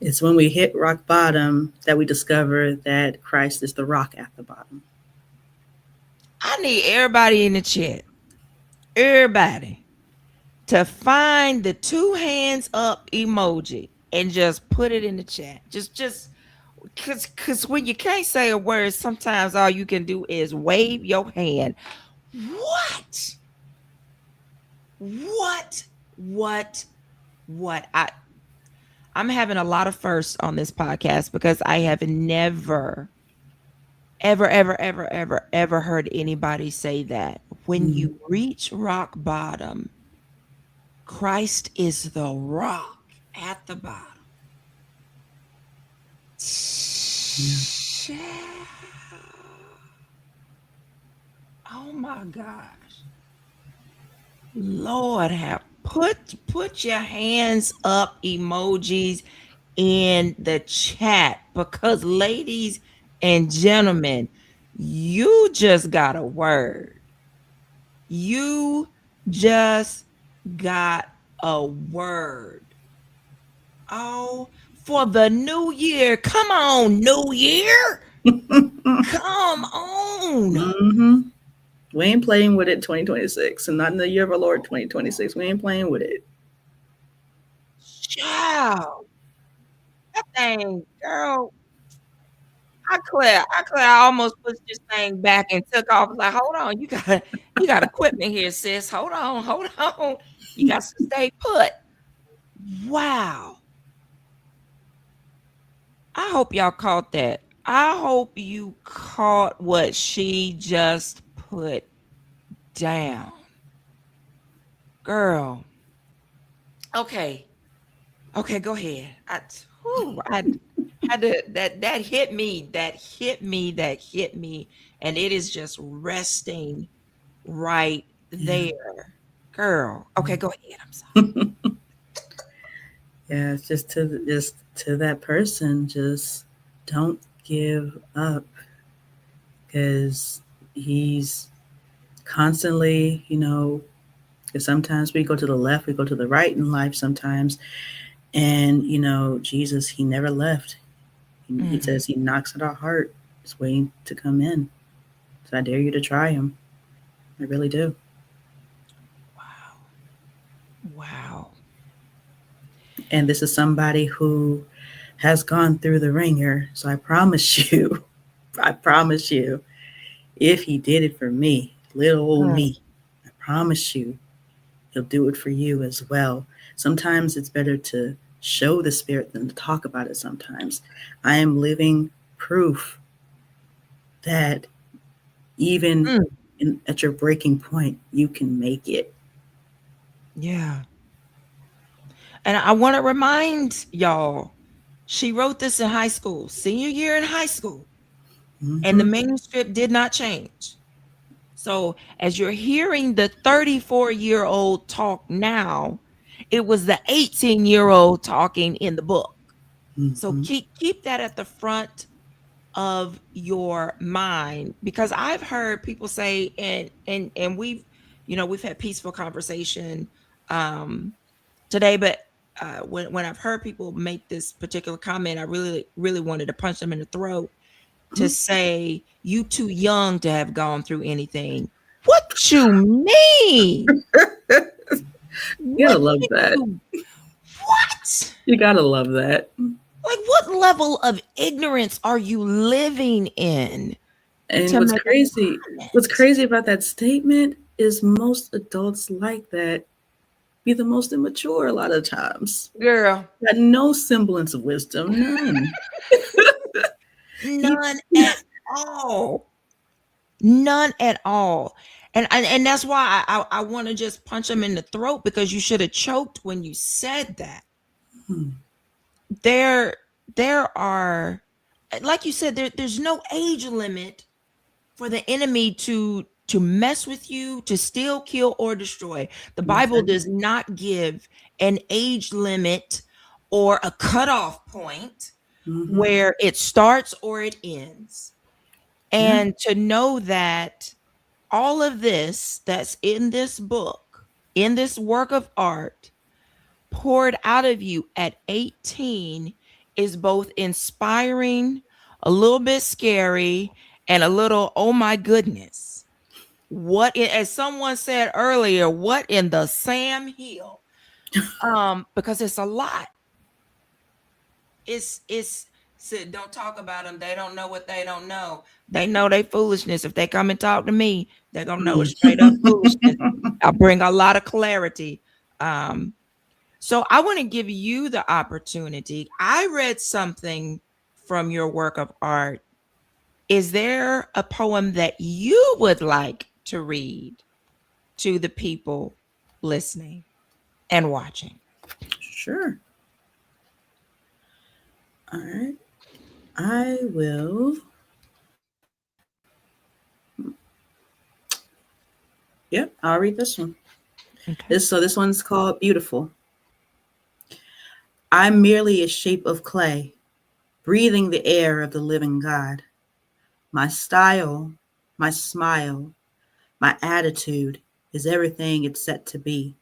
S2: It's when we hit rock bottom that we discover that Christ is the rock at the bottom.
S1: I need everybody in the chat, everybody, to find the two hands up emoji and just put it in the chat. Just because when you can't say a word, sometimes all you can do is wave your hand. What? What? What? What? I'm having a lot of firsts on this podcast because I have never, ever, ever, ever, ever, ever heard anybody say that. When
S2: Mm.
S1: you reach rock bottom, Christ is the rock at the bottom. Oh my gosh. Lord have put your hands up emojis in the chat, because ladies and gentlemen, you just got a word. You just got a word. Oh, for the new year. Come on, new year. Come on.
S2: Mm-hmm. We ain't playing with it 2026, and not in the year of our Lord 2026. We ain't playing with it.
S1: Child. That thing, girl. I almost pushed this thing back and took off. Like, hold on, you got equipment here, sis. Hold on. You got to stay put. Wow. I hope y'all caught that. I hope you caught what she just put down. Girl. Okay. Okay, go ahead. I had to that hit me. That hit me. And it is just resting right
S2: Yeah.
S1: there. Girl. Okay, go ahead. I'm sorry.
S2: Yeah, it's just to that person, just don't give up because he's constantly, because sometimes we go to the left, we go to the right in life sometimes. And, Jesus, he never left. He
S1: Mm,
S2: says he knocks at our heart, is waiting to come in. So I dare you to try him. I really do.
S1: wow. Wow.
S2: And this is somebody who has gone through the ringer. So I promise you, I promise you, if he did it for me, little old
S1: Mm,
S2: me, I promise you, he'll do it for you as well. Sometimes it's better to show the spirit than to talk about it sometimes. I am living proof that even
S1: mm,
S2: at your breaking point, you can make it.
S1: yeah. And I want to remind y'all, she wrote this in high school, senior year in high school, and the
S2: Hmm.
S1: manuscript did not change. So, as you're hearing the 34-year-old talk now, it was the 18-year-old talking in the book. So
S2: Hmm.
S1: keep that at the front of your mind, because I've heard people say, and we've had peaceful conversation today, but when I've heard people make this particular comment, I really wanted to punch them in the throat, to say you too young to have gone through anything. What you mean?
S2: You gotta
S1: What
S2: love
S1: did
S2: that.
S1: you what?
S2: You gotta love that.
S1: Like, what level of ignorance are you living in
S2: And
S1: to make a
S2: what's
S1: comment?
S2: crazy about that statement is most adults like that be the most immature a lot of times.
S1: Girl,
S2: Got no semblance of wisdom, none. He,
S1: none at all. None at all. And that's why I want to just punch him in the throat, because you should have choked when you said that.
S2: hmm,
S1: There there are, like you said, there's no age limit for the enemy to mess with you, to steal, kill, or destroy. The
S2: that's
S1: Bible
S2: it.
S1: does not give an age limit or a cutoff point
S2: Hmm.
S1: where it starts or it ends.
S2: Yeah.
S1: And to know that all of this that's in this book, in this work of art, poured out of you at 18, is both inspiring, a little bit scary, and a little, oh my goodness. As someone said earlier, what in the Sam Hill? Because it's a lot. It's said, don't talk about them. They don't know what they don't know. They know they foolishness. If they come and talk to me, they're gonna know it's straight up foolishness. I'll bring a lot of clarity. Um, so I want to give you the opportunity. I read something from your work of art. Is there a poem that you would like to read to the people listening and watching?
S2: Sure. All right. I will. Yep, I'll read this one.
S1: Okay.
S2: This one's called Beautiful. I'm merely a shape of clay, breathing the air of the living God. My style, my smile, my attitude is everything it's set to be.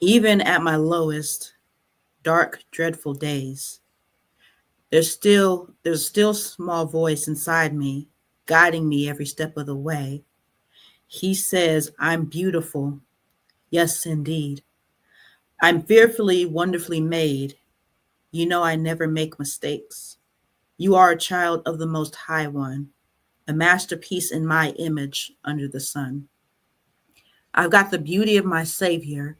S2: Even at my lowest, dark, dreadful days, there's still small voice inside me, guiding me every step of the way. He says, I'm beautiful. Yes, indeed. I'm fearfully, wonderfully made. You know I never make mistakes. You are a child of the Most High One, a masterpiece in my image under the sun. I've got the beauty of my Savior.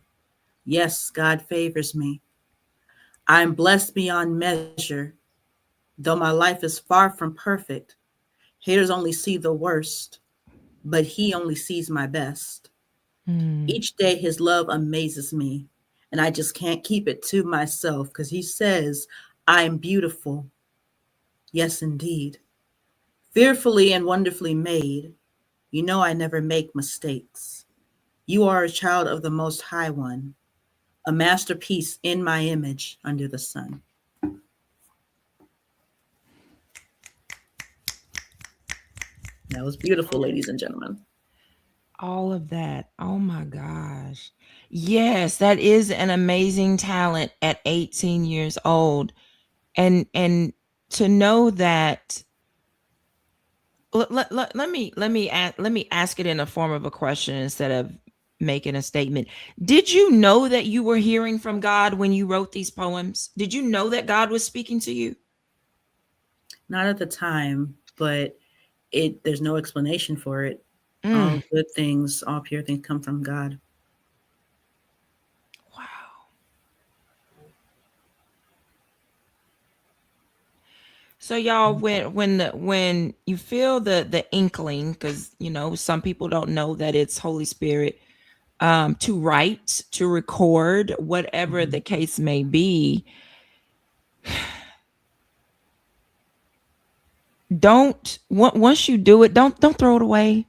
S2: Yes, God favors me. I'm blessed beyond measure. Though my life is far from perfect, haters only see the worst, but he only sees my best.
S1: Mm.
S2: Each day his love amazes me, and I just can't keep it to myself because he says, I'm beautiful. Yes, indeed. Fearfully and wonderfully made. You know I never make mistakes. You are a child of the Most High One, a masterpiece in my image under the sun. That was beautiful, ladies and gentlemen.
S1: All of that. Oh my gosh. Yes, that is an amazing talent at 18 years old. And to know that, let me ask it in a form of a question instead of making a statement. Did you know that you were hearing from God when you wrote these poems? Did you know that God was speaking to you?
S2: Not at the time, but there's no explanation for it.
S1: Mm,
S2: All good things, all pure things come from God.
S1: wow. So y'all, when you feel the inkling, because some people don't know that it's Holy Spirit, to write, to record, whatever
S2: Mhm.
S1: the case may be, once you do it, don't throw it away,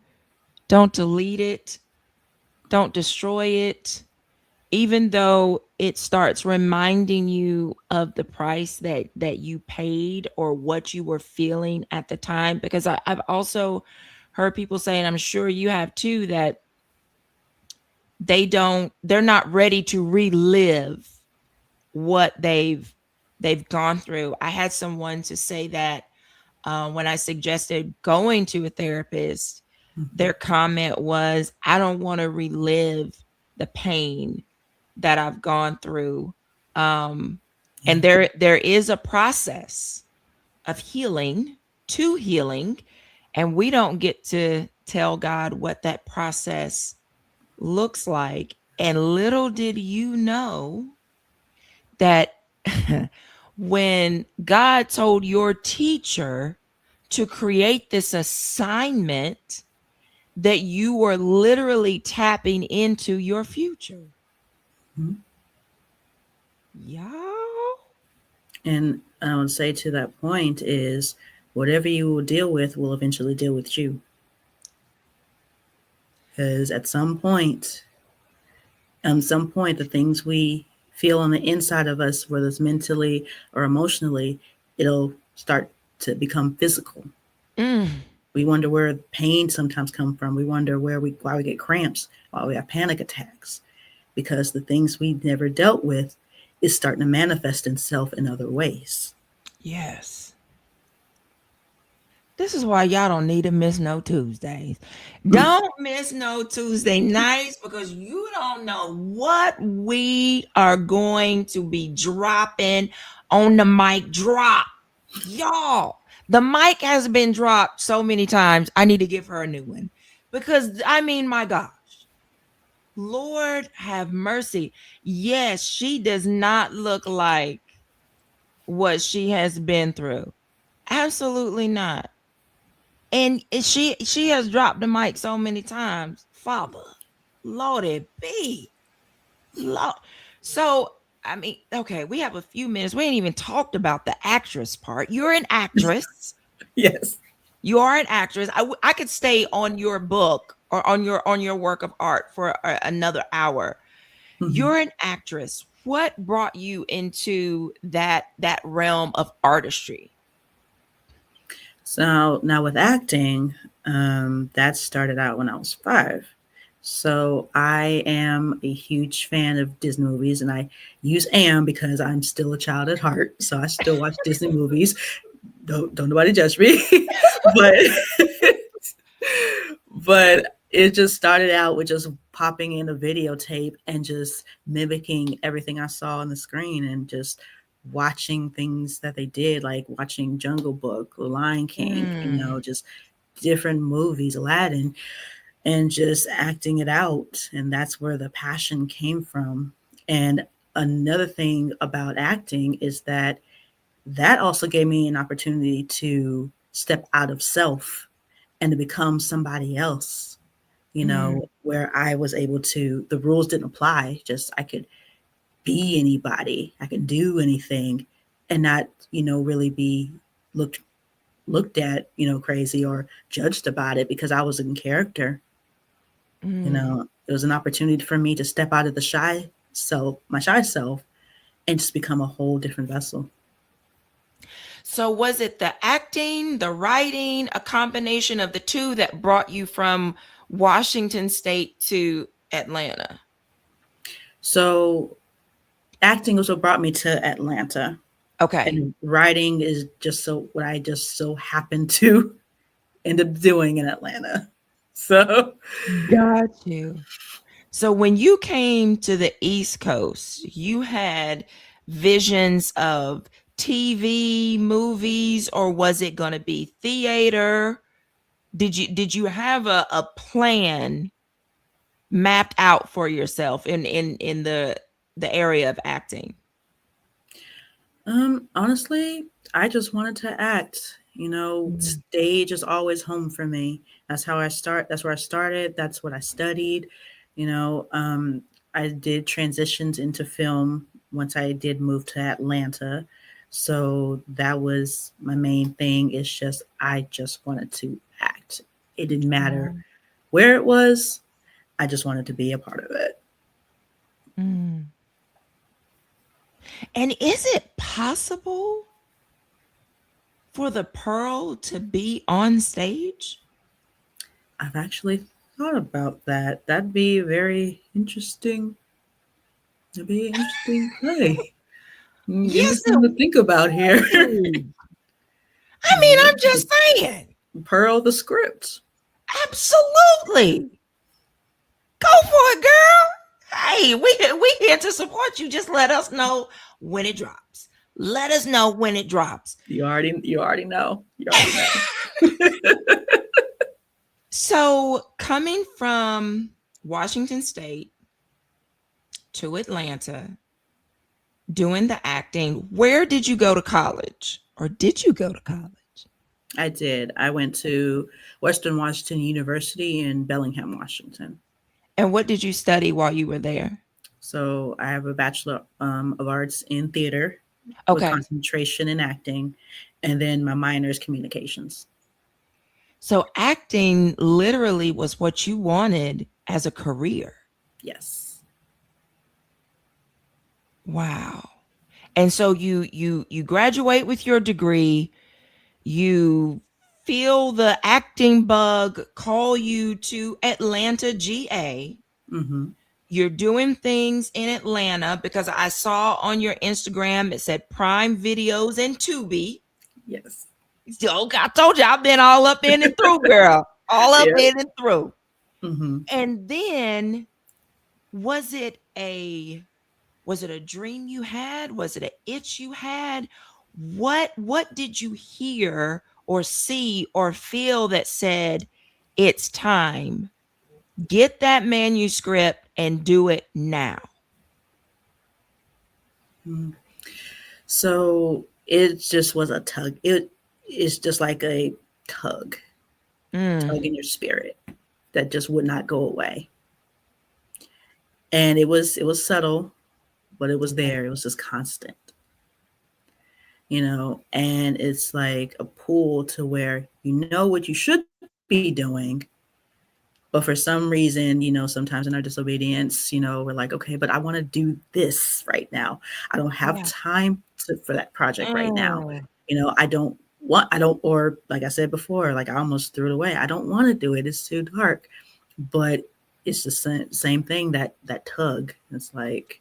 S1: don't delete it, don't destroy it, even though it starts reminding you of the price that you paid or what you were feeling at the time. Because I've also heard people say, and I'm sure you have too, that they're not ready to relive what they've gone through. I had someone to say that, when I suggested going to a therapist,
S2: Mhm.
S1: their comment was, I don't want to relive the pain that I've gone through. Um,
S2: Yeah.
S1: and there is a process of healing, to healing, and we don't get to tell God what that process looks like. And little did you know that when God told your teacher to create this assignment, that you were literally tapping into your future.
S2: Mhm.
S1: Y'all.
S2: And I would say to that point is whatever you will deal with will eventually deal with you. Because at some point, the things we feel on the inside of us, whether it's mentally or emotionally, it'll start to become physical.
S1: Mm,
S2: We wonder where pain sometimes come from. We wonder why we get cramps, why we have panic attacks, because the things we never dealt with is starting to manifest itself in other ways.
S1: yes. This is why y'all don't need to miss no Tuesdays. Don't miss no Tuesday nights, because you don't know what we are going to be dropping on the mic drop. Y'all, the mic has been dropped so many times. I need to give her a new one, because I mean, my gosh, Lord have mercy. Yes, she does not look like what she has been through. Absolutely not. And she has dropped the mic so many times. Father, Lord it be. Lord. So, I mean, okay, we have a few minutes. We ain't even talked about the actress part. You're an actress.
S2: Yes.
S1: You are an actress. I could stay on your book or on your work of art for another hour.
S2: Mhm.
S1: You're an actress. What brought you into that realm of artistry?
S2: So now with acting, that started out when I was 5. So I am a huge fan of Disney movies, and I use am because I'm still a child at heart. So I still watch Disney movies. Don't nobody judge me, but it just started out with just popping in a videotape and just mimicking everything I saw on the screen and just watching things that they did, like watching Jungle Book, The Lion King,
S1: Mm,
S2: just different movies, Aladdin, and just acting it out. And that's where the passion came from. And another thing about acting is that that also gave me an opportunity to step out of self and to become somebody else,
S1: Mm,
S2: where I was able to, the rules didn't apply, just I could be anybody, I could do anything and not, really be looked looked at, crazy or judged about it because I was in character.
S1: mm.
S2: It was an opportunity for me to step out of my shy self, and just become a whole different vessel.
S1: So was it the acting, the writing, a combination of the two that brought you from Washington State to Atlanta?
S2: So acting was what brought me to Atlanta,
S1: Okay.
S2: and writing is just so what I just so happened to end up doing in Atlanta. So
S1: Got you. So when you came to the East Coast, you had visions of TV, movies, or was it going to be theater? Did you have a plan mapped out for yourself in the area of acting?
S2: Honestly, I just wanted to act.
S1: Mm,
S2: Stage is always home for me. That's where I started. That's what I studied. You know, um, I did transitions into film once I did move to Atlanta. So that was my main thing. It's just, I just wanted to act. It didn't matter
S1: mm,
S2: where it was. I just wanted to be a part of it.
S1: mm. And is it possible for the Pearl to be on stage?
S2: I've actually thought about that. That'd be very interesting. It'd be an interesting play. Give me
S1: Yes, it
S2: something to think about here.
S1: would. I mean, I'm just saying.
S2: Pearl the script.
S1: Absolutely. Go for it, girl. Hey, we here to support you. Just let us know when it drops. Let us know when it drops.
S2: You already know. You already know.
S1: So, coming from Washington State to Atlanta, doing the acting, where did you go to college? Or did you go to college?
S2: I did. I went to Western Washington University in Bellingham, Washington.
S1: And what did you study while you were there?
S2: So I have a Bachelor of Arts in theater with
S1: Okay.
S2: concentration in acting, and then my minor is communications.
S1: So, acting literally was what you wanted as a career.
S2: Yes.
S1: Wow. And so you graduate with your degree, you feel the acting bug call you to Atlanta, GA.
S2: Mm-hmm.
S1: You're doing things in Atlanta because I saw on your Instagram it said Prime Videos and Tubi.
S2: Yes.
S1: So I told you I've been all up in and through, girl. All up
S2: Yeah.
S1: in and through.
S2: Mm-hmm.
S1: And then was it a was it a dream you had? Was it an itch you had? What did you hear or see or feel that said it's time? Get that manuscript and do it now.
S2: Mm-hmm. So it just was a tug. It is just like a tug,
S1: Mm,
S2: tug in your spirit that just would not go away. And it was subtle, but it was there. It was just constant, and it's like a pull to where you know what you should be doing, but for some reason, sometimes in our disobedience, we're like, okay, but I want to do this right now. I don't have
S1: yeah.
S2: time for that project right now.
S1: Mm,
S2: I don't, or like I said before, like I almost threw it away. I don't want to do it. It's too dark. But it's the same thing, that tug. It's like,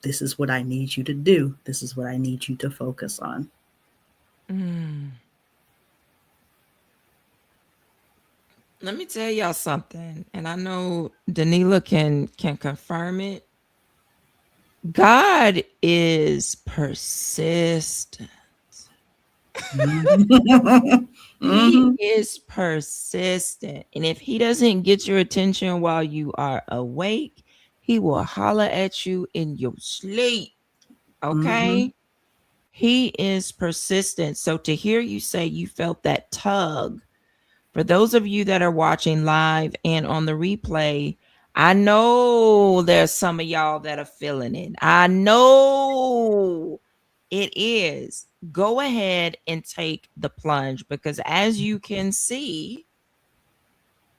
S2: this is what I need you to do. This is what I need you to focus on.
S1: mm. Let me tell y'all something, and I know Danila can confirm it. God is persistent. He
S2: Mm-hmm.
S1: is persistent. And if he doesn't get your attention while you are awake, he will holler at you in your sleep.
S2: Mm-hmm.
S1: Okay? He is persistent. So to hear you say you felt that tug, for those of you that are watching live and on the replay, I know there's some of y'all that are feeling it. I know it is. Go ahead and take the plunge, because as you can see,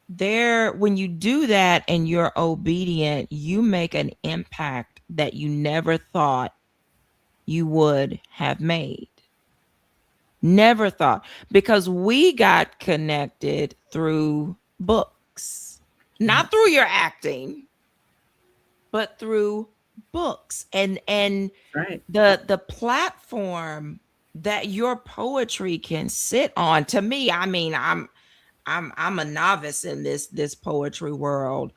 S1: there, when you do that and you're obedient, you make an impact that you never thought you would have made. Never thought, because we got connected through books,
S2: Yeah.
S1: not through your acting, but through books, and
S2: Right.
S1: the platform that your poetry can sit on. To me, I mean, I'm a novice in this poetry world,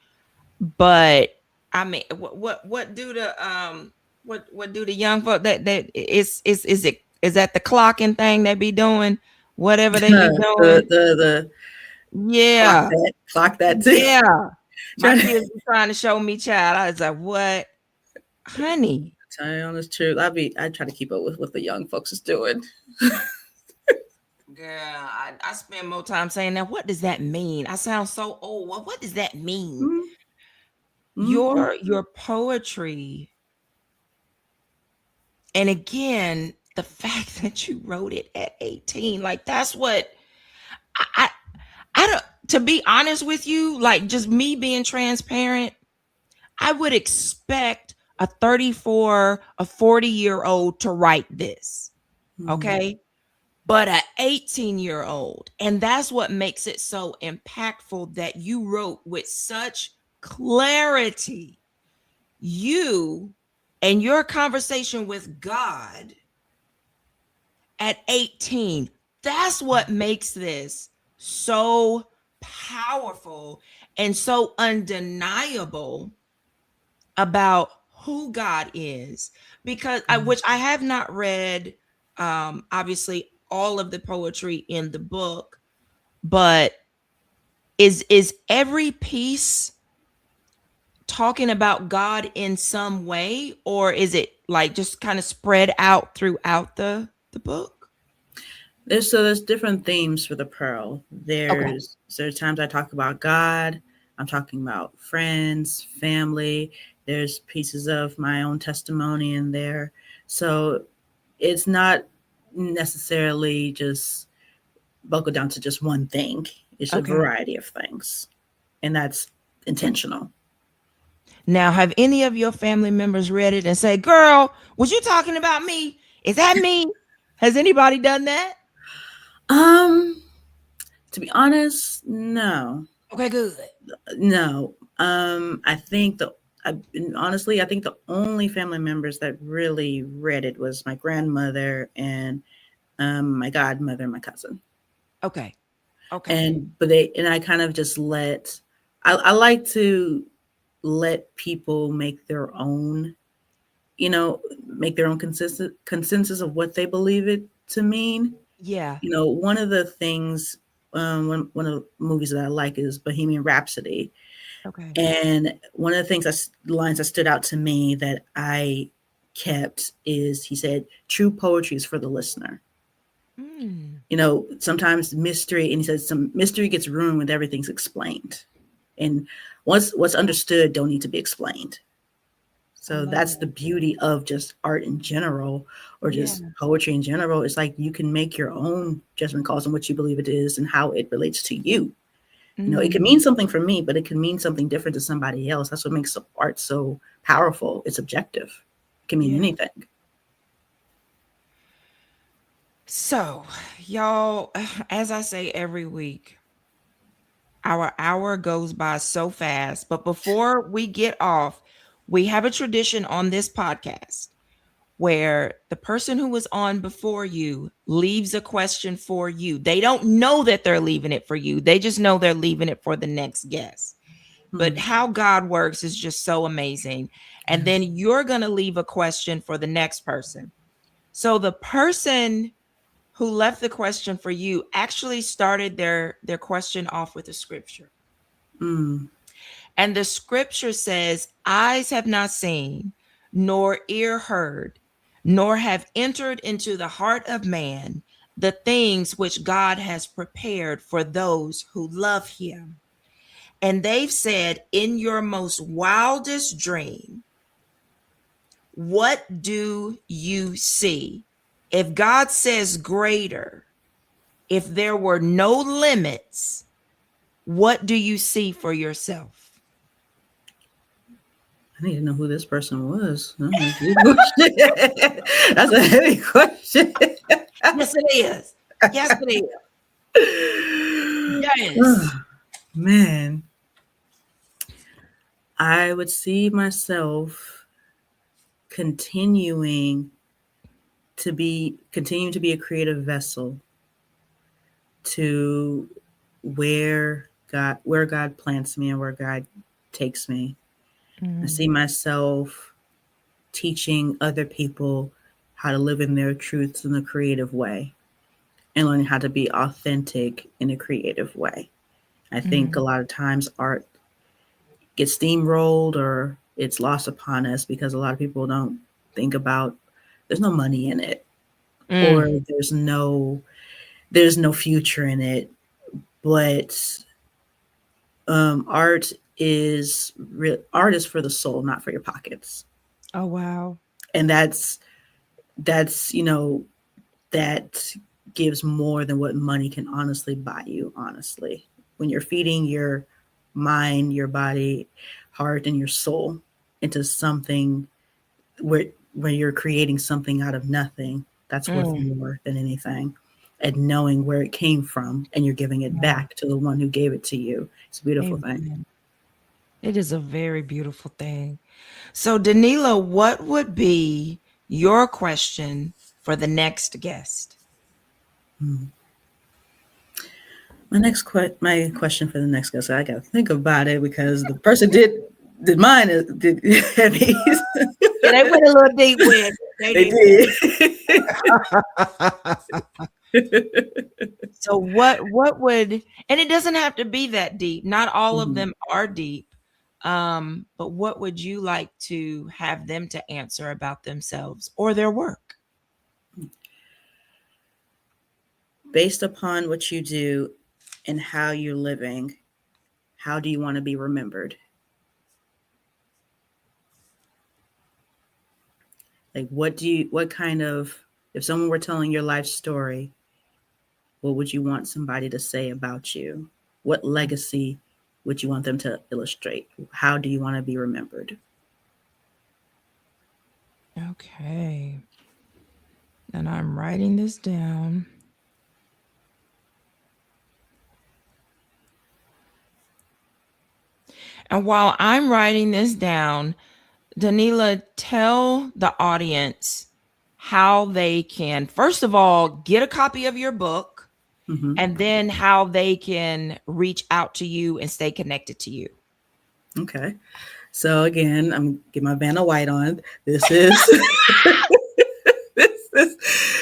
S1: but I mean, what do the what do the young folk that is it, is that the clocking thing they be doing, whatever they be doing?
S2: The
S1: Yeah,
S2: clock that too.
S1: yeah. My
S2: Trying to
S1: kids were trying to show me, child. I was like, what, honey?
S2: tell you honest truth. I try to keep up with what the young folks is doing.
S1: Girl, I spend more time saying that. What does that mean? I sound so old. What does that mean?
S2: Mm-hmm.
S1: Your poetry, and again, the fact that you wrote it at 18, like that's what I I don't, to be honest with you, like just me being transparent, I would expect a 34, a 40-year-old to write this.
S2: Mm-hmm.
S1: Okay? But a 18-year-old, and that's what makes it so impactful, that you wrote with such clarity. You and your conversation with God at 18, that's what makes this so powerful and so undeniable about who God is. Because which I have not read, obviously all of the poetry in the book, but is every piece talking about God in some way, or is it like just kind of spread out throughout the book?
S2: There's different themes for the pearl.
S1: Okay.
S2: There's times I talk about God. I'm talking about friends, family. There's pieces of my own testimony in there. So it's not necessarily just buckled down to just one thing. It's a
S1: Okay.
S2: variety of things, and that's intentional.
S1: Now, have any of your family members read it and say, "Girl, was you talking about me? Is that me?" Has anybody done that?
S2: Um, to be honest, no.
S1: Okay, good.
S2: No. I think honestly, I think the only family members that really read it was my grandmother and my godmother, and my cousin.
S1: Okay. Okay.
S2: And I kind of just I like to let people make their own, make their own consensus of what they believe it to mean.
S1: Yeah.
S2: One of the things, one of the movies that I like is Bohemian Rhapsody.
S1: Okay.
S2: And one of the lines that stood out to me that I kept is he said, "True poetry is for the listener."
S1: Mm,
S2: Sometimes mystery, and he says some mystery gets ruined when everything's explained, and what's understood don't need to be explained.
S1: I
S2: So
S1: love
S2: that's the
S1: that.
S2: beauty of just art in general, or
S1: Yeah.
S2: just poetry in general. It's like you can make your own judgment calls on what you believe it is and how it relates to you. It can
S1: Mm,
S2: mean something for me, but it can mean something different to somebody else. That's what makes art so powerful. It's objective. It can mean
S1: yeah.
S2: anything.
S1: So, y'all, as I say every week, our hour goes by so fast. But before we get off, we have a tradition on this podcast where the person who was on before you leaves a question for you. They don't know that they're leaving it for you, they just know they're leaving it for the next guest. But
S2: Hmm.
S1: how God works is just so amazing. And then
S2: Yes.
S1: you're going to leave a question for the next person. So the person who left the question for you actually started their question off with a scripture.
S2: Mm.
S1: And the scripture says, "Eyes have not seen, nor ear heard, nor have entered into the heart of man the things which God has prepared for those who love him. And they've said, in your most wildest dream, what do you see? If God says greater, if there were no limits, what do you see for yourself?
S2: I need to know who this person was. That's a heavy question.
S1: Yes, it is. Yes, it is. Yes.
S2: Man, I would see myself continuing to be a creative vessel to where God plants me and where God takes me. I see myself teaching other people how to live in their truths in a creative way and learning how to be authentic in a creative way. I think a lot of times art gets steamrolled or it's lost upon us because a lot of people don't think about there's no money in it or there's no future in it. But art is for the soul, not for your pockets.
S1: Oh, wow.
S2: And that's that gives more than what money can honestly buy you. Honestly, when you're feeding your mind, your body, heart, and your soul into something where you're creating something out of nothing, that's worth more than anything. And knowing where it came from and you're giving it back to the one who gave it to you. It's a beautiful thing.
S1: It is a very beautiful thing. So, Danela, what would be your question for the next guest?
S2: My question for the next guest, I got to think about it because the person did mine did heavy.
S1: Yeah, they went a little deep with it. They did. So what would, and it doesn't have to be that deep. Not all of them are deep. But what would you like to have them to answer about themselves or their work?
S2: Based upon what you do and how you're living, how do you want to be remembered? Like if someone were telling your life story, what would you want somebody to say about you? What legacy would you want them to illustrate? How do you want to be remembered?
S1: Okay. And I'm writing this down. And while I'm writing this down, Danela, tell the audience how they can, first of all, get a copy of your book, and then how they can reach out to you and stay connected to you.
S2: Okay. So again, I'm getting my Vanna White on. This is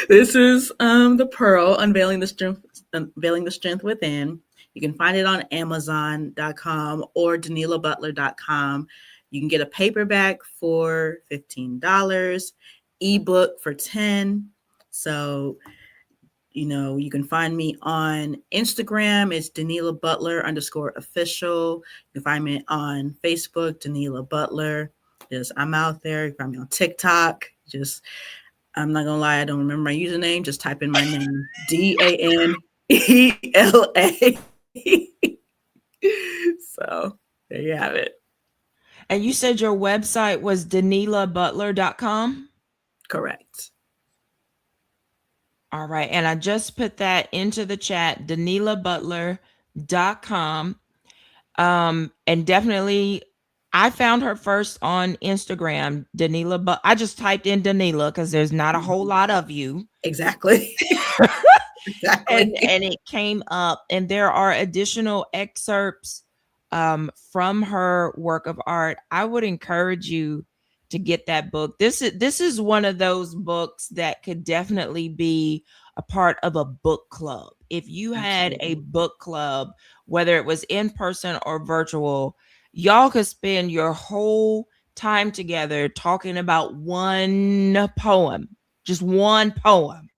S2: this is the Pearl, Unveiling the Strength Within. You can find it on Amazon.com or DanelaButler.com. You can get a paperback for $15, ebook for $10. So, you can find me on Instagram. It's Danela Butler _official. You can find me on Facebook, Danela Butler. I'm out there. You can find me on TikTok. I'm not gonna lie, I don't remember my username. Just type in my name, DANELA. So there you have it.
S1: And you said your website was DanelaButler.com?
S2: Correct.
S1: All right. And I just put that into the chat, DanelaButler.com. And definitely, I found her first on Instagram, Danela, but I just typed in Danela because there's not a whole lot of you.
S2: Exactly.
S1: And it came up, and there are additional excerpts from her work of art. I would encourage you to get that book. This is one of those books that could definitely be a part of a book club. If you had a book club, whether it was in person or virtual, y'all could spend your whole time together talking about one poem just one poem.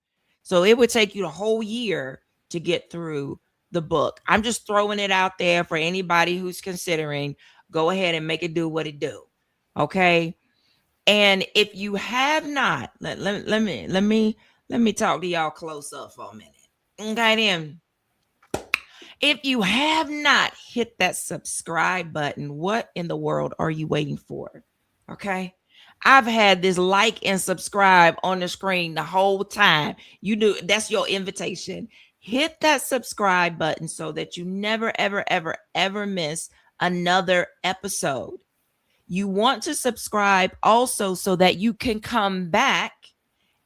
S1: So it would take you the whole year to get through the book. I'm just throwing it out there for anybody who's considering. Go ahead and make it do what it do. Okay. And if you have not, let me talk to y'all close up for a minute. Okay, then. If you have not hit that subscribe button, what in the world are you waiting for? Okay. I've had this like and subscribe on the screen the whole time. You do, that's your invitation. Hit that subscribe button so that you never, ever, ever, ever miss another episode. You want to subscribe also so that you can come back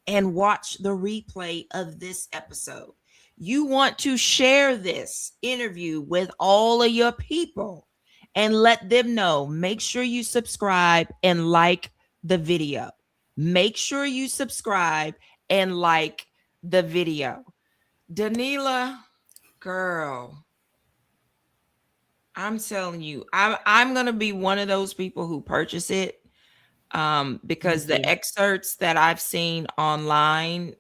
S1: and watch the replay of this episode. You want to share this interview with all of your people and let them know. Make sure you subscribe and like the video. Make sure you subscribe and like the video. Danela, girl, I'm telling you, I'm gonna be one of those people who purchase it because the excerpts that I've seen online,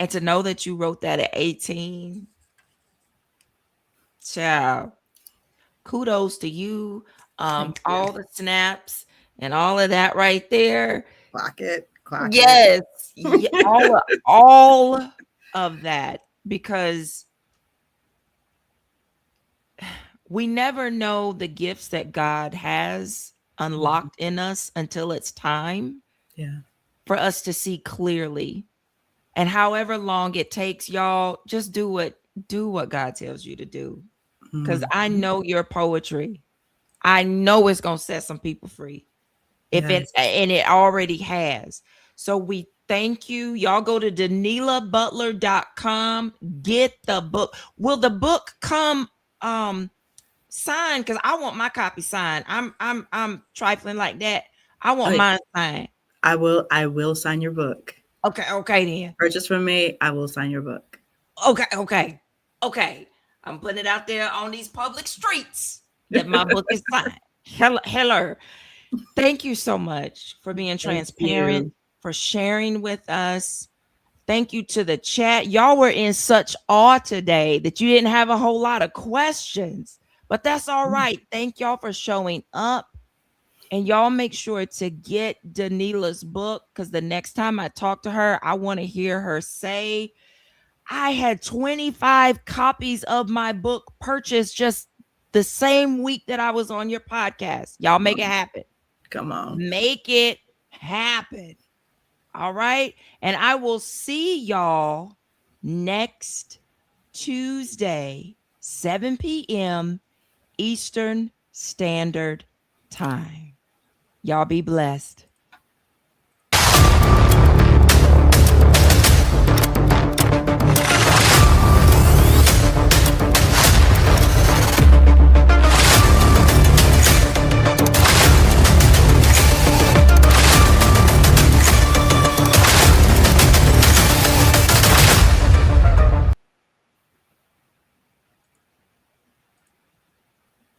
S1: and to know that you wrote that at 18, child, kudos to you.
S2: Thank you.
S1: All the snaps and all of that right there.
S2: Clock it. Clock
S1: Yes, yeah, all of that, because we never know the gifts that God has unlocked in us until it's time for us to see clearly. And however long it takes, y'all, just do what God tells you to do. Because I know your poetry. I know it's gonna set some people free. If it's, and it already has. So we thank you. Y'all go to danelabutler.com. Get the book. Will the book come signed? Because I want my copy signed. I'm trifling like that. I want mine signed.
S2: I will sign your book.
S1: Okay then.
S2: Purchase from me, I will sign your book.
S1: Okay. I'm putting it out there on these public streets that my book is signed. Hello. Thank you so much for being transparent, for sharing with us. Thank you to the chat. Y'all were in such awe today that you didn't have a whole lot of questions, but that's all right. Thank y'all for showing up. And y'all make sure to get Danela's book, because the next time I talk to her, I want to hear her say, I had 25 copies of my book purchased just the same week that I was on your podcast. Y'all make it happen.
S2: Come on.
S1: Make it happen. All right. And I will see y'all next Tuesday, 7 p.m. Eastern Standard Time. Y'all be blessed.